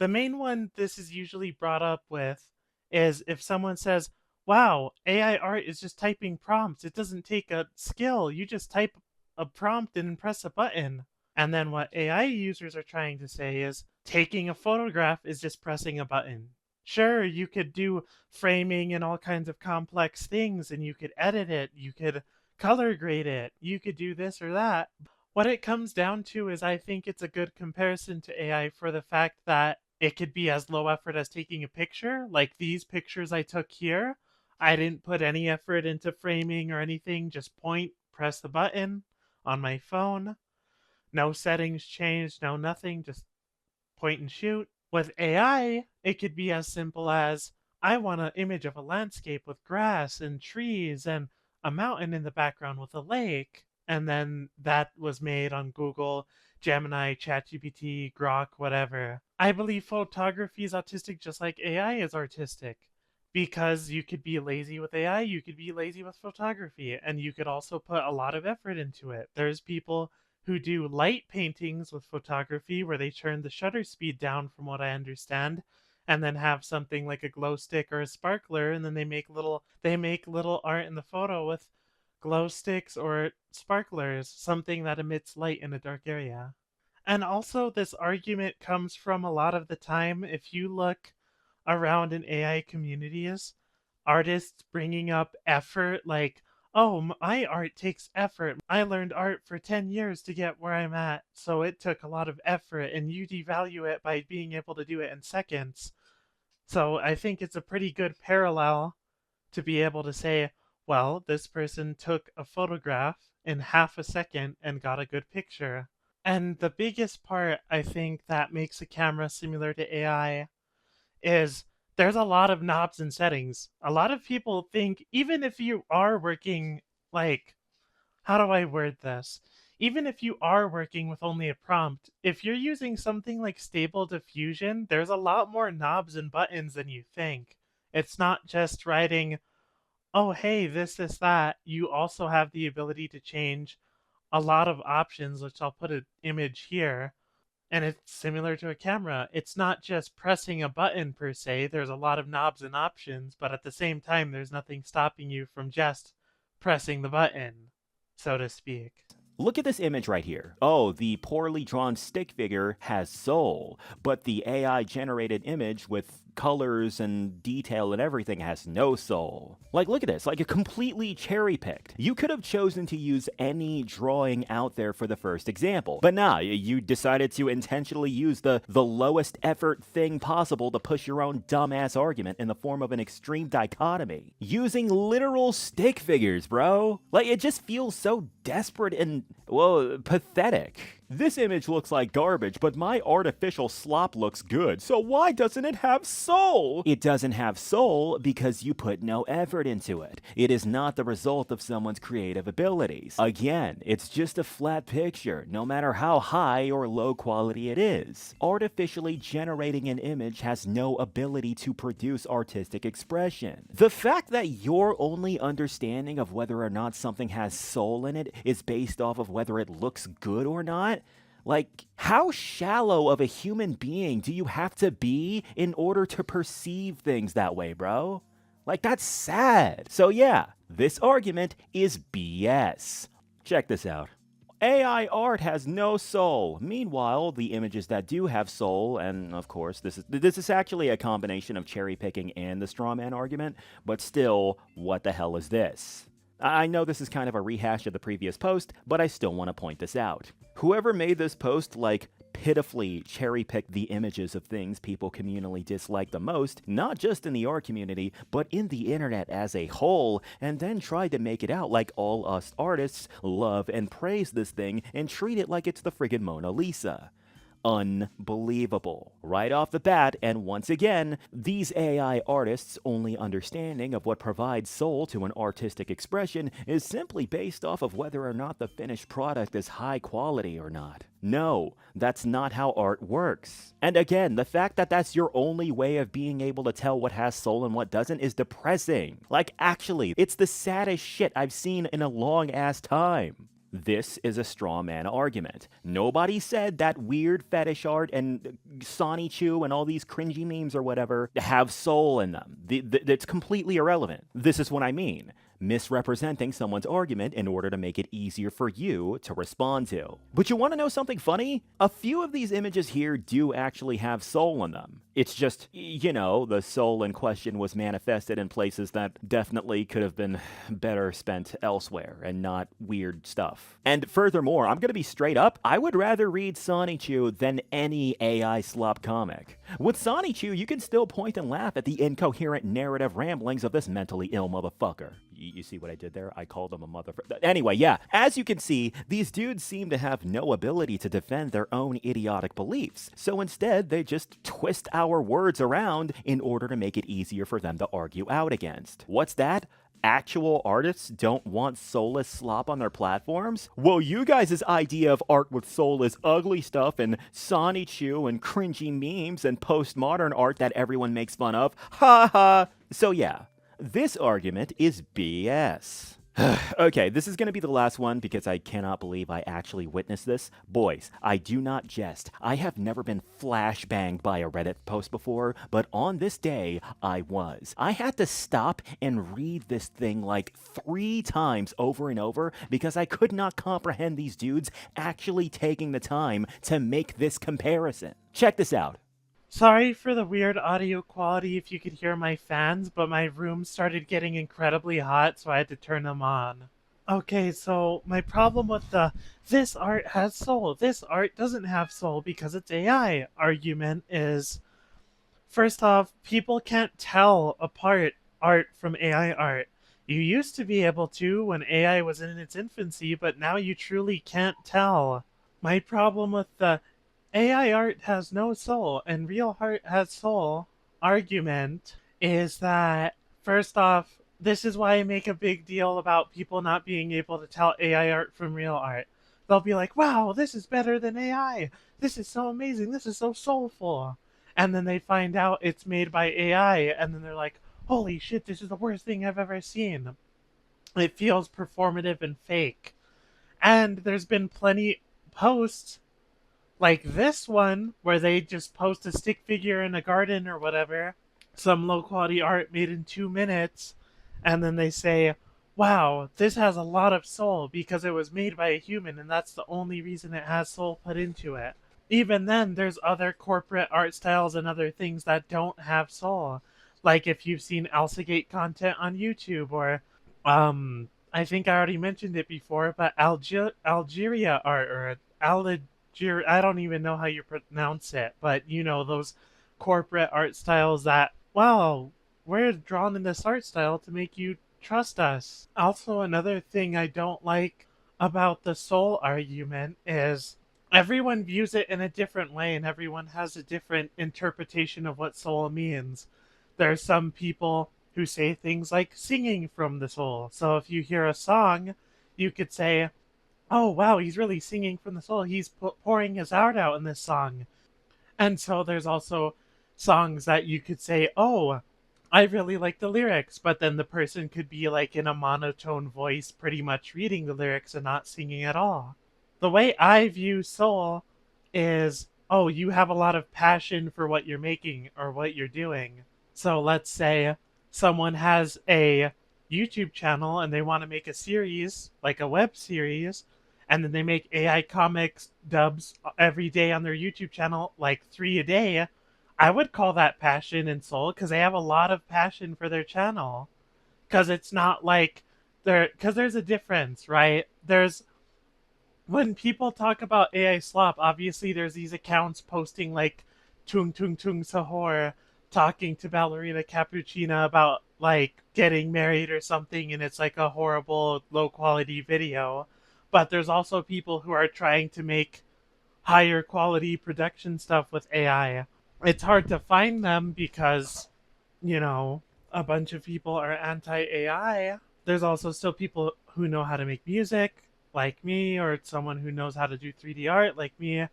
The main one this is usually brought up with is if someone says, wow, AI art is just typing prompts. It doesn't take a skill. You just type a prompt and press a button. And then what AI users are trying to say is taking a photograph is just pressing a button. Sure, you could do framing and all kinds of complex things, and you could edit it, you could color grade it, you could do this or that. What it comes down to is I think it's a good comparison to AI for the fact that it could be as low effort as taking a picture. Like these pictures I took here, I didn't put any effort into framing or anything, just point, press the button on my phone. No settings changed, no nothing, just point and shoot. With AI, it could be as simple as I want an image of a landscape with grass and trees and a mountain in the background with a lake. And then that was made on Google, Gemini, ChatGPT, Grok, whatever. I believe photography is autistic just like AI is artistic. Because you could be lazy with AI, you could be lazy with photography, and you could also put a lot of effort into it. There's people who do light paintings with photography where they turn the shutter speed down from what I understand and then have something like a glow stick or a sparkler, and then they make little art in the photo with glow sticks or sparklers, something that emits light in a dark area. And also this argument comes from a lot of the time if you look around in AI communities, artists bringing up effort like, oh, my art takes effort. I learned art for 10 years to get where I'm at, so it took a lot of effort, and you devalue it by being able to do it in seconds. So I think it's a pretty good parallel to be able to say, well, this person took a photograph in half a second and got a good picture. And the biggest part I think that makes a camera similar to AI is there's a lot of knobs and settings. A lot of people think even if you are working like how do I word this? Even if you are working with only a prompt, if you're using something like Stable Diffusion, there's a lot more knobs and buttons than you think. It's not just writing, oh, hey, this, that. You also have the ability to change a lot of options, which I'll put an image here, and it's similar to a camera. It's not just pressing a button per se, there's a lot of knobs and options, but at the same time, there's nothing stopping you from just pressing the button, so to speak. Look at this image right here. Oh, the poorly drawn stick figure has soul, but the AI generated image with colors and detail and everything has no soul. Like, look at this, like a completely cherry picked. You could have chosen to use any drawing out there for the first example, but nah, you decided to intentionally use the lowest effort thing possible to push your own dumbass argument in the form of an extreme dichotomy. Using literal stick figures, bro. Like, it just feels so desperate and, well, pathetic. This image looks like garbage, but my artificial slop looks good, so why doesn't it have soul? It doesn't have soul because you put no effort into it. It is not the result of someone's creative abilities. Again, it's just a flat picture, no matter how high or low quality it is. Artificially generating an image has no ability to produce artistic expression. The fact that your only understanding of whether or not something has soul in it is based off of whether it looks good or not, like, how shallow of a human being do you have to be in order to perceive things that way, bro? Like, that's sad. So yeah, this argument is BS. Check this out. AI art has no soul. Meanwhile, the images that do have soul, and of course, this is actually a combination of cherry picking and the straw man argument, but still, what the hell is this? I know this is kind of a rehash of the previous post, but I still want to point this out. Whoever made this post, like, pitifully cherry-picked the images of things people communally dislike the most, not just in the art community, but in the internet as a whole, and then tried to make it out like all us artists love and praise this thing and treat it like it's the friggin' Mona Lisa. Unbelievable. Right off the bat, and once again, these AI artists' only understanding of what provides soul to an artistic expression is simply based off of whether or not the finished product is high quality or not. No, that's not how art works. And again, the fact that that's your only way of being able to tell what has soul and what doesn't is depressing. Like, actually, it's the saddest shit I've seen in a long ass time. This is a straw man argument. Nobody said that weird fetish art and Sonny Chu and all these cringy memes or whatever have soul in them. It's completely irrelevant. This is what I mean. misrepresenting someone's argument in order to make it easier for you to respond to. But you want to know something funny? A few of these images here do actually have soul in them. It's just, the soul in question was manifested in places that definitely could have been better spent elsewhere and not weird stuff. And furthermore, I'm gonna be straight up, I would rather read Sonichu than any AI slop comic. With Sonichu, you can still point and laugh at the incoherent narrative ramblings of this mentally ill motherfucker. You see what I did there? I called him a motherfucker. Anyway, yeah, as you can see, these dudes seem to have no ability to defend their own idiotic beliefs. So instead, they just twist our words around in order to make it easier for them to argue out against. What's that? Actual artists don't want soulless slop on their platforms? Well, you guys' idea of art with soul is ugly stuff and Sonichu and cringy memes and postmodern art that everyone makes fun of. Ha ha! So yeah, this argument is BS. Okay, this is going to be the last one because I cannot believe I actually witnessed this. Boys, I do not jest. I have never been flashbanged by a Reddit post before, but on this day, I was. I had to stop and read this thing like 3 times over and over because I could not comprehend these dudes actually taking the time to make this comparison. Check this out. Sorry for the weird audio quality if you could hear my fans, but my room started getting incredibly hot, so I had to turn them on. Okay, so my problem with the "this art has soul, this art doesn't have soul because it's AI" argument is, first off, people can't tell apart art from AI art. You used to be able to when AI was in its infancy, but now you truly can't tell. My problem with the AI art has no soul and real art has soul argument is that, first off, this is why I make a big deal about people not being able to tell AI art from real art. They'll be like, wow, this is better than AI. This is so amazing. This is so soulful. And then they find out it's made by AI, and then they're like, holy shit, this is the worst thing I've ever seen. It feels performative and fake. And there's been plenty posts like this one, where they just post a stick figure in a garden or whatever, some low quality art made in 2 minutes, and then they say, wow, this has a lot of soul because it was made by a human and that's the only reason it has soul put into it. Even then, there's other corporate art styles and other things that don't have soul. Like if you've seen Alcigate content on YouTube, or I think I already mentioned it before, but Algeria art, or I don't even know how you pronounce it, but those corporate art styles that, wow, we're drawn in this art style to make you trust us. Also, another thing I don't like about the soul argument is everyone views it in a different way and everyone has a different interpretation of what soul means. There are some people who say things like singing from the soul. So if you hear a song, you could say, oh wow, he's really singing from the soul. He's pouring his heart out in this song. And so there's also songs that you could say, oh, I really like the lyrics, but then the person could be like in a monotone voice pretty much reading the lyrics and not singing at all. The way I view soul is, oh, you have a lot of passion for what you're making or what you're doing. So let's say someone has a YouTube channel and they want to make a series, like a web series, and then they make AI comics dubs every day on their YouTube channel, like 3 a day. I would call that passion and soul because they have a lot of passion for their channel. Because it's not like because there's a difference, right? When people talk about AI slop, obviously there's these accounts posting like Tung Tung Tung Sahor talking to Ballerina Cappuccina about like getting married or something, and it's like a horrible low quality video. But there's also people who are trying to make higher quality production stuff with AI. It's hard to find them because, a bunch of people are anti-AI. There's also still people who know how to make music, like me, or someone who knows how to do 3D art, like me,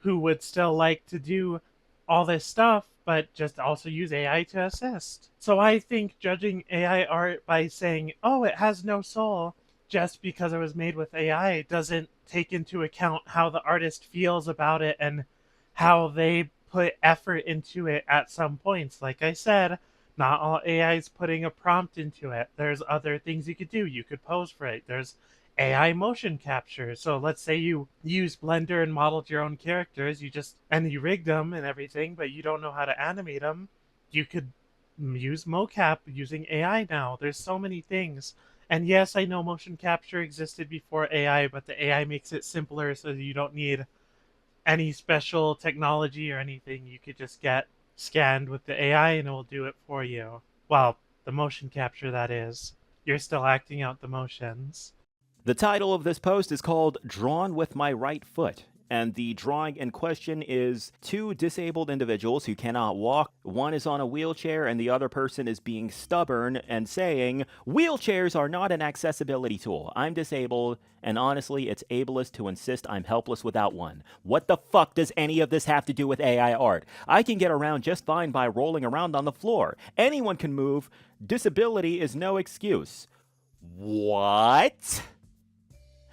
who would still like to do all this stuff, but just also use AI to assist. So I think judging AI art by saying, oh, it has no soul, just because it was made with AI doesn't take into account how the artist feels about it and how they put effort into it at some points. Like I said, Not all AI is putting a prompt into it. There's other things you could do. You could pose for it. There's AI motion capture. So let's say you use Blender and modeled your own characters, and you rigged them and everything, but you don't know how to animate them. You could use mocap using AI now. There's so many things. And yes, I know motion capture existed before AI, but the AI makes it simpler so that you don't need any special technology or anything. You could just get scanned with the AI and it will do it for you. Well, the motion capture, that is. You're still acting out the motions. The title of this post is called Drawn with My Right Foot. And the drawing in question is two disabled individuals who cannot walk. One is on a wheelchair, and the other person is being stubborn and saying, "Wheelchairs are not an accessibility tool. I'm disabled, and honestly, it's ableist to insist I'm helpless without one." What the fuck does any of this have to do with AI art? I can get around just fine by rolling around on the floor. Anyone can move. Disability is no excuse. What?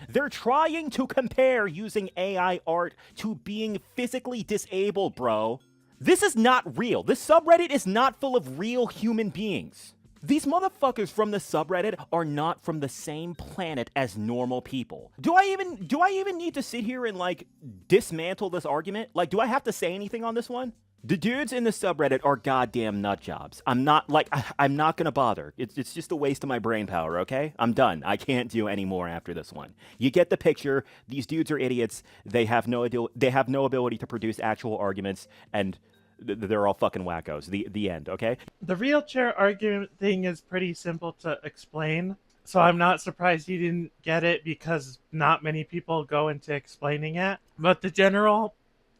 They're trying to compare using AI art to being physically disabled, bro. This is not real. This subreddit is not full of real human beings. These motherfuckers from the subreddit are not from the same planet as normal people. Do I even need to sit here and like dismantle this argument? Like, do I have to say anything on this one? The dudes in the subreddit are goddamn nut jobs. I'm not gonna bother. It's just a waste of my brain power, okay? I'm done. I can't do any more after this one. You get the picture. These dudes are idiots. They have no ability to produce actual arguments, and they're all fucking wackos. The end, okay? The wheelchair argument thing is pretty simple to explain. So I'm not surprised you didn't get it because not many people go into explaining it. But the general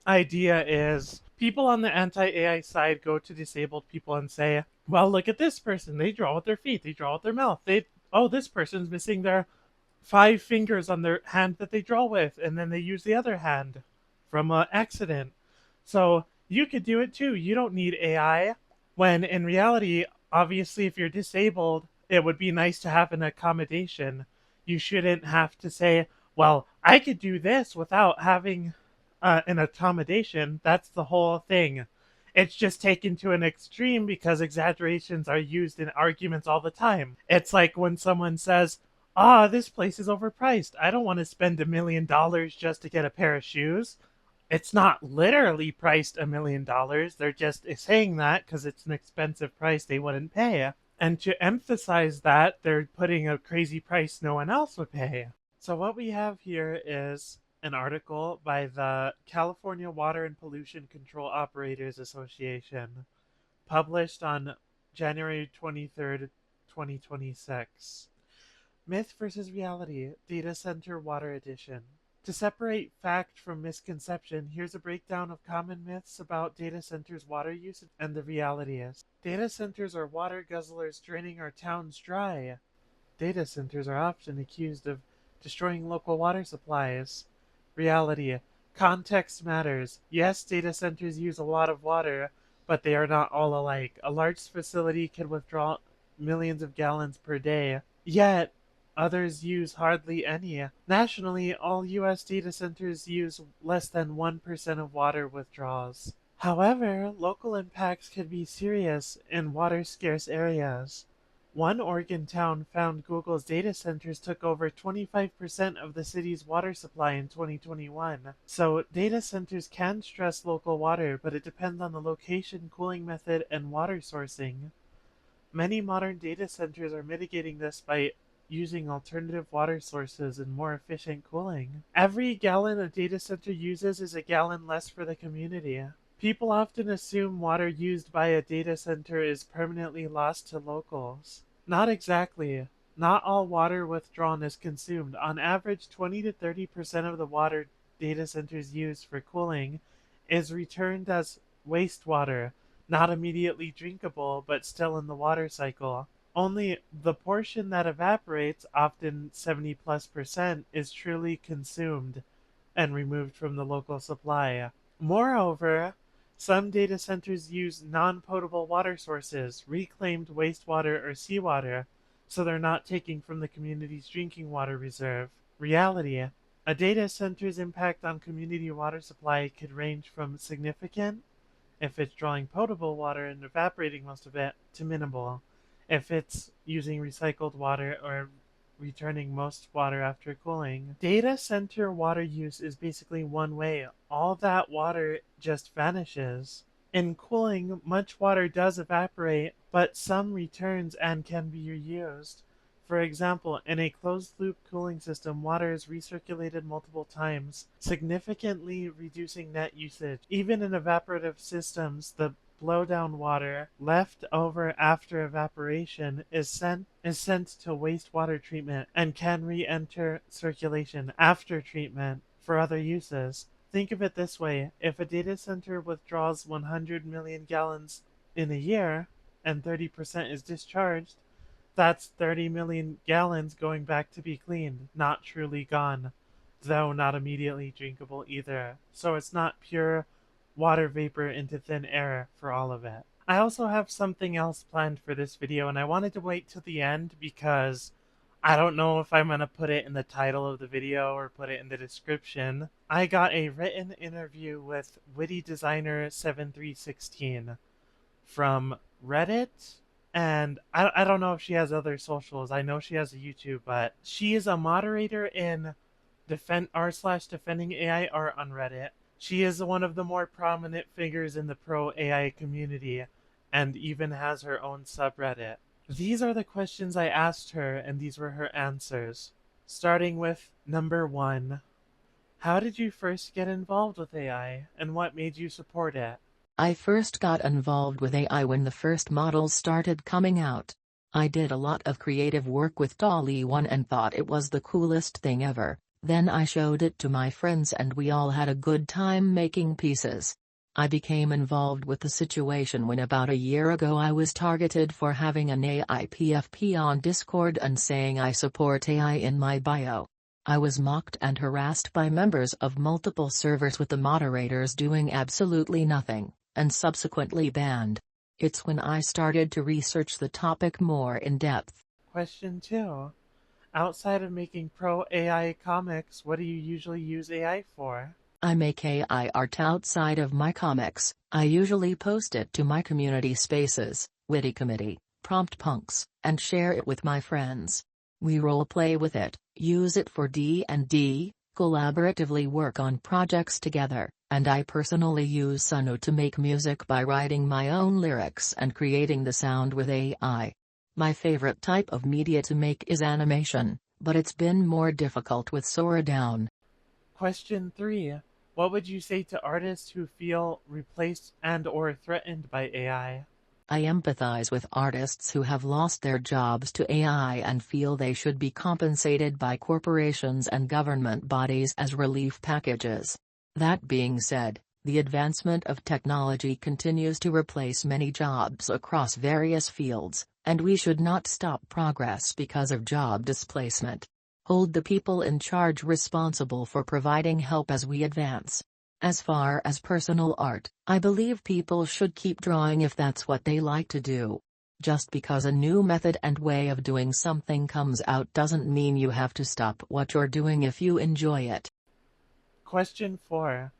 idea is people on the anti-AI side go to disabled people and say, well, look at this person. They draw with their feet. They draw with their mouth. This person's missing their 5 fingers on their hand that they draw with, and then they use the other hand from an accident. So you could do it too. You don't need AI. When in reality, obviously, if you're disabled, it would be nice to have an accommodation. You shouldn't have to say, well, I could do this without having an accommodation. That's the whole thing. It's just taken to an extreme because exaggerations are used in arguments all the time. It's like when someone says, this place is overpriced. I don't want to spend $1 million just to get a pair of shoes. It's not literally priced $1 million. They're just saying that because it's an expensive price they wouldn't pay. And to emphasize that, they're putting a crazy price no one else would pay. So what we have here is an article by the California Water and Pollution Control Operators Association, published on January 23rd, 2026. Myth versus Reality, Data Center Water Edition. To separate fact from misconception, here's a breakdown of common myths about data centers' water use and the reality is. Data centers are water guzzlers draining our towns dry. Data centers are often accused of destroying local water supplies. Reality. Context matters. Yes, data centers use a lot of water, but they are not all alike. A large facility can withdraw millions of gallons per day. Yet, others use hardly any. Nationally, all US data centers use less than 1% of water withdrawals. However, local impacts can be serious in water-scarce areas. One Oregon town found Google's data centers took over 25% of the city's water supply in 2021. So data centers can stress local water, but it depends on the location, cooling method, and water sourcing. Many modern data centers are mitigating this by using alternative water sources and more efficient cooling. Every gallon a data center uses is a gallon less for the community. People often assume water used by a data center is permanently lost to locals. Not exactly. Not all water withdrawn is consumed. On average, 20 to 30% of the water data centers use for cooling is returned as wastewater, not immediately drinkable, but still in the water cycle. Only the portion that evaporates, often 70+%, is truly consumed and removed from the local supply. Moreover, some data centers use non-potable water sources, reclaimed wastewater or seawater, so they're not taking from the community's drinking water reserve. Reality. A data center's impact on community water supply could range from significant If it's drawing potable water and evaporating most of it, to minimal. If it's using recycled water or returning most water after cooling. Data center water use is basically one way. All that water just vanishes. In cooling, much water does evaporate, but some returns and can be reused. For example, in a closed-loop cooling system, water is recirculated multiple times, significantly reducing net usage. Even in evaporative systems, the blowdown water left over after evaporation is sent to wastewater treatment and can re-enter circulation after treatment for other uses. Think of it this way: if a data center withdraws 100 million gallons in a year and 30% is discharged, that's 30 million gallons going back to be cleaned, not truly gone, though not immediately drinkable either. So it's not pure water vapor into thin air for all of it. I also have something else planned for this video, and I wanted to wait till the end because I don't know if I'm going to put it in the title of the video or put it in the description. I got a written interview with Witty Designer7316 from Reddit, and I don't know if she has other socials. I know she has a YouTube, but she is a moderator in r/DefendingAIArt on Reddit. She is one of the more prominent figures in the pro AI community and even has her own subreddit. These are the questions I asked her, and these were her answers. Starting with number 1. How did you first get involved with AI, and what made you support it? I first got involved with AI when the first models started coming out. I did a lot of creative work with DALL-E 1 and thought it was the coolest thing ever. Then I showed it to my friends and we all had a good time making pieces. I became involved with the situation when about a year ago I was targeted for having an AI PFP on Discord and saying I support AI in my bio. I was mocked and harassed by members of multiple servers with the moderators doing absolutely nothing, and subsequently banned. It's when I started to research the topic more in depth. Question 2. Outside of making pro AI comics, what do you usually use AI for? I make AI art outside of my comics. I usually post it to my community spaces, Witty Committee, Prompt Punks, and share it with my friends. We roleplay with it, use it for D&D, collaboratively work on projects together, and I personally use Suno to make music by writing my own lyrics and creating the sound with AI. My favorite type of media to make is animation, but it's been more difficult with Sora Down. Question 3. What would you say to artists who feel replaced and or threatened by AI? I empathize with artists who have lost their jobs to AI and feel they should be compensated by corporations and government bodies as relief packages. That being said, the advancement of technology continues to replace many jobs across various fields, and we should not stop progress because of job displacement. Hold the people in charge responsible for providing help as we advance. As far as personal art, I believe people should keep drawing if that's what they like to do. Just because a new method and way of doing something comes out doesn't mean you have to stop what you're doing if you enjoy it. Question 4.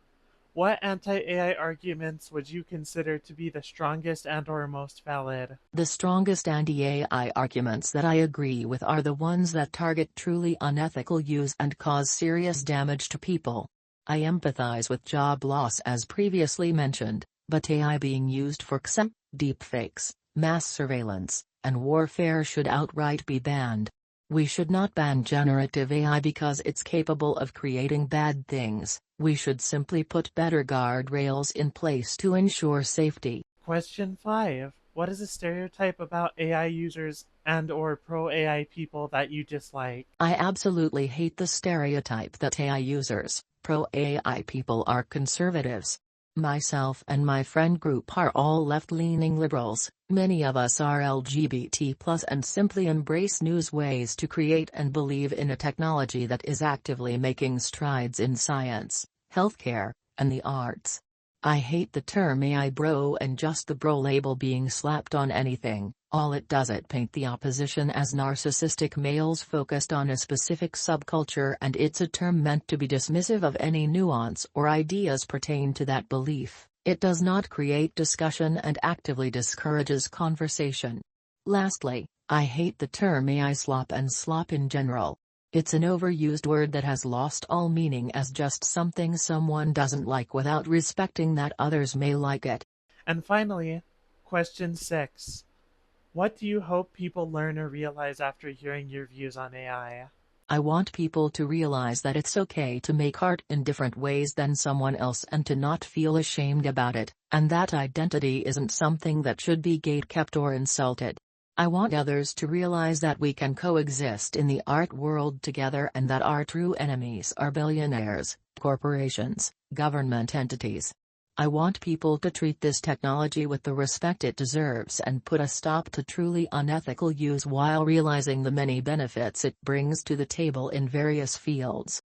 What anti-AI arguments would you consider to be the strongest and or most valid? The strongest anti-AI arguments that I agree with are the ones that target truly unethical use and cause serious damage to people. I empathize with job loss as previously mentioned, but AI being used for XM, deepfakes, mass surveillance, and warfare should outright be banned. We should not ban generative AI because it's capable of creating bad things. We should simply put better guardrails in place to ensure safety. Question 5. What is a stereotype about AI users and or pro-AI people that you dislike? I absolutely hate the stereotype that AI users, pro-AI people are conservatives. Myself and my friend group are all left-leaning liberals. Many of us are LGBT+ and simply embrace new ways to create and believe in a technology that is actively making strides in science, healthcare, and the arts. I hate the term AI bro and just the bro label being slapped on anything. All it does is paint the opposition as narcissistic males focused on a specific subculture, and it's a term meant to be dismissive of any nuance or ideas pertain to that belief. It does not create discussion and actively discourages conversation. Lastly, I hate the term AI slop and slop in general. It's an overused word that has lost all meaning as just something someone doesn't like without respecting that others may like it. And finally, question 6. What do you hope people learn or realize after hearing your views on AI? I want people to realize that it's okay to make art in different ways than someone else and to not feel ashamed about it, and that identity isn't something that should be gatekept or insulted. I want others to realize that we can coexist in the art world together and that our true enemies are billionaires, corporations, government entities. I want people to treat this technology with the respect it deserves and put a stop to truly unethical use while realizing the many benefits it brings to the table in various fields.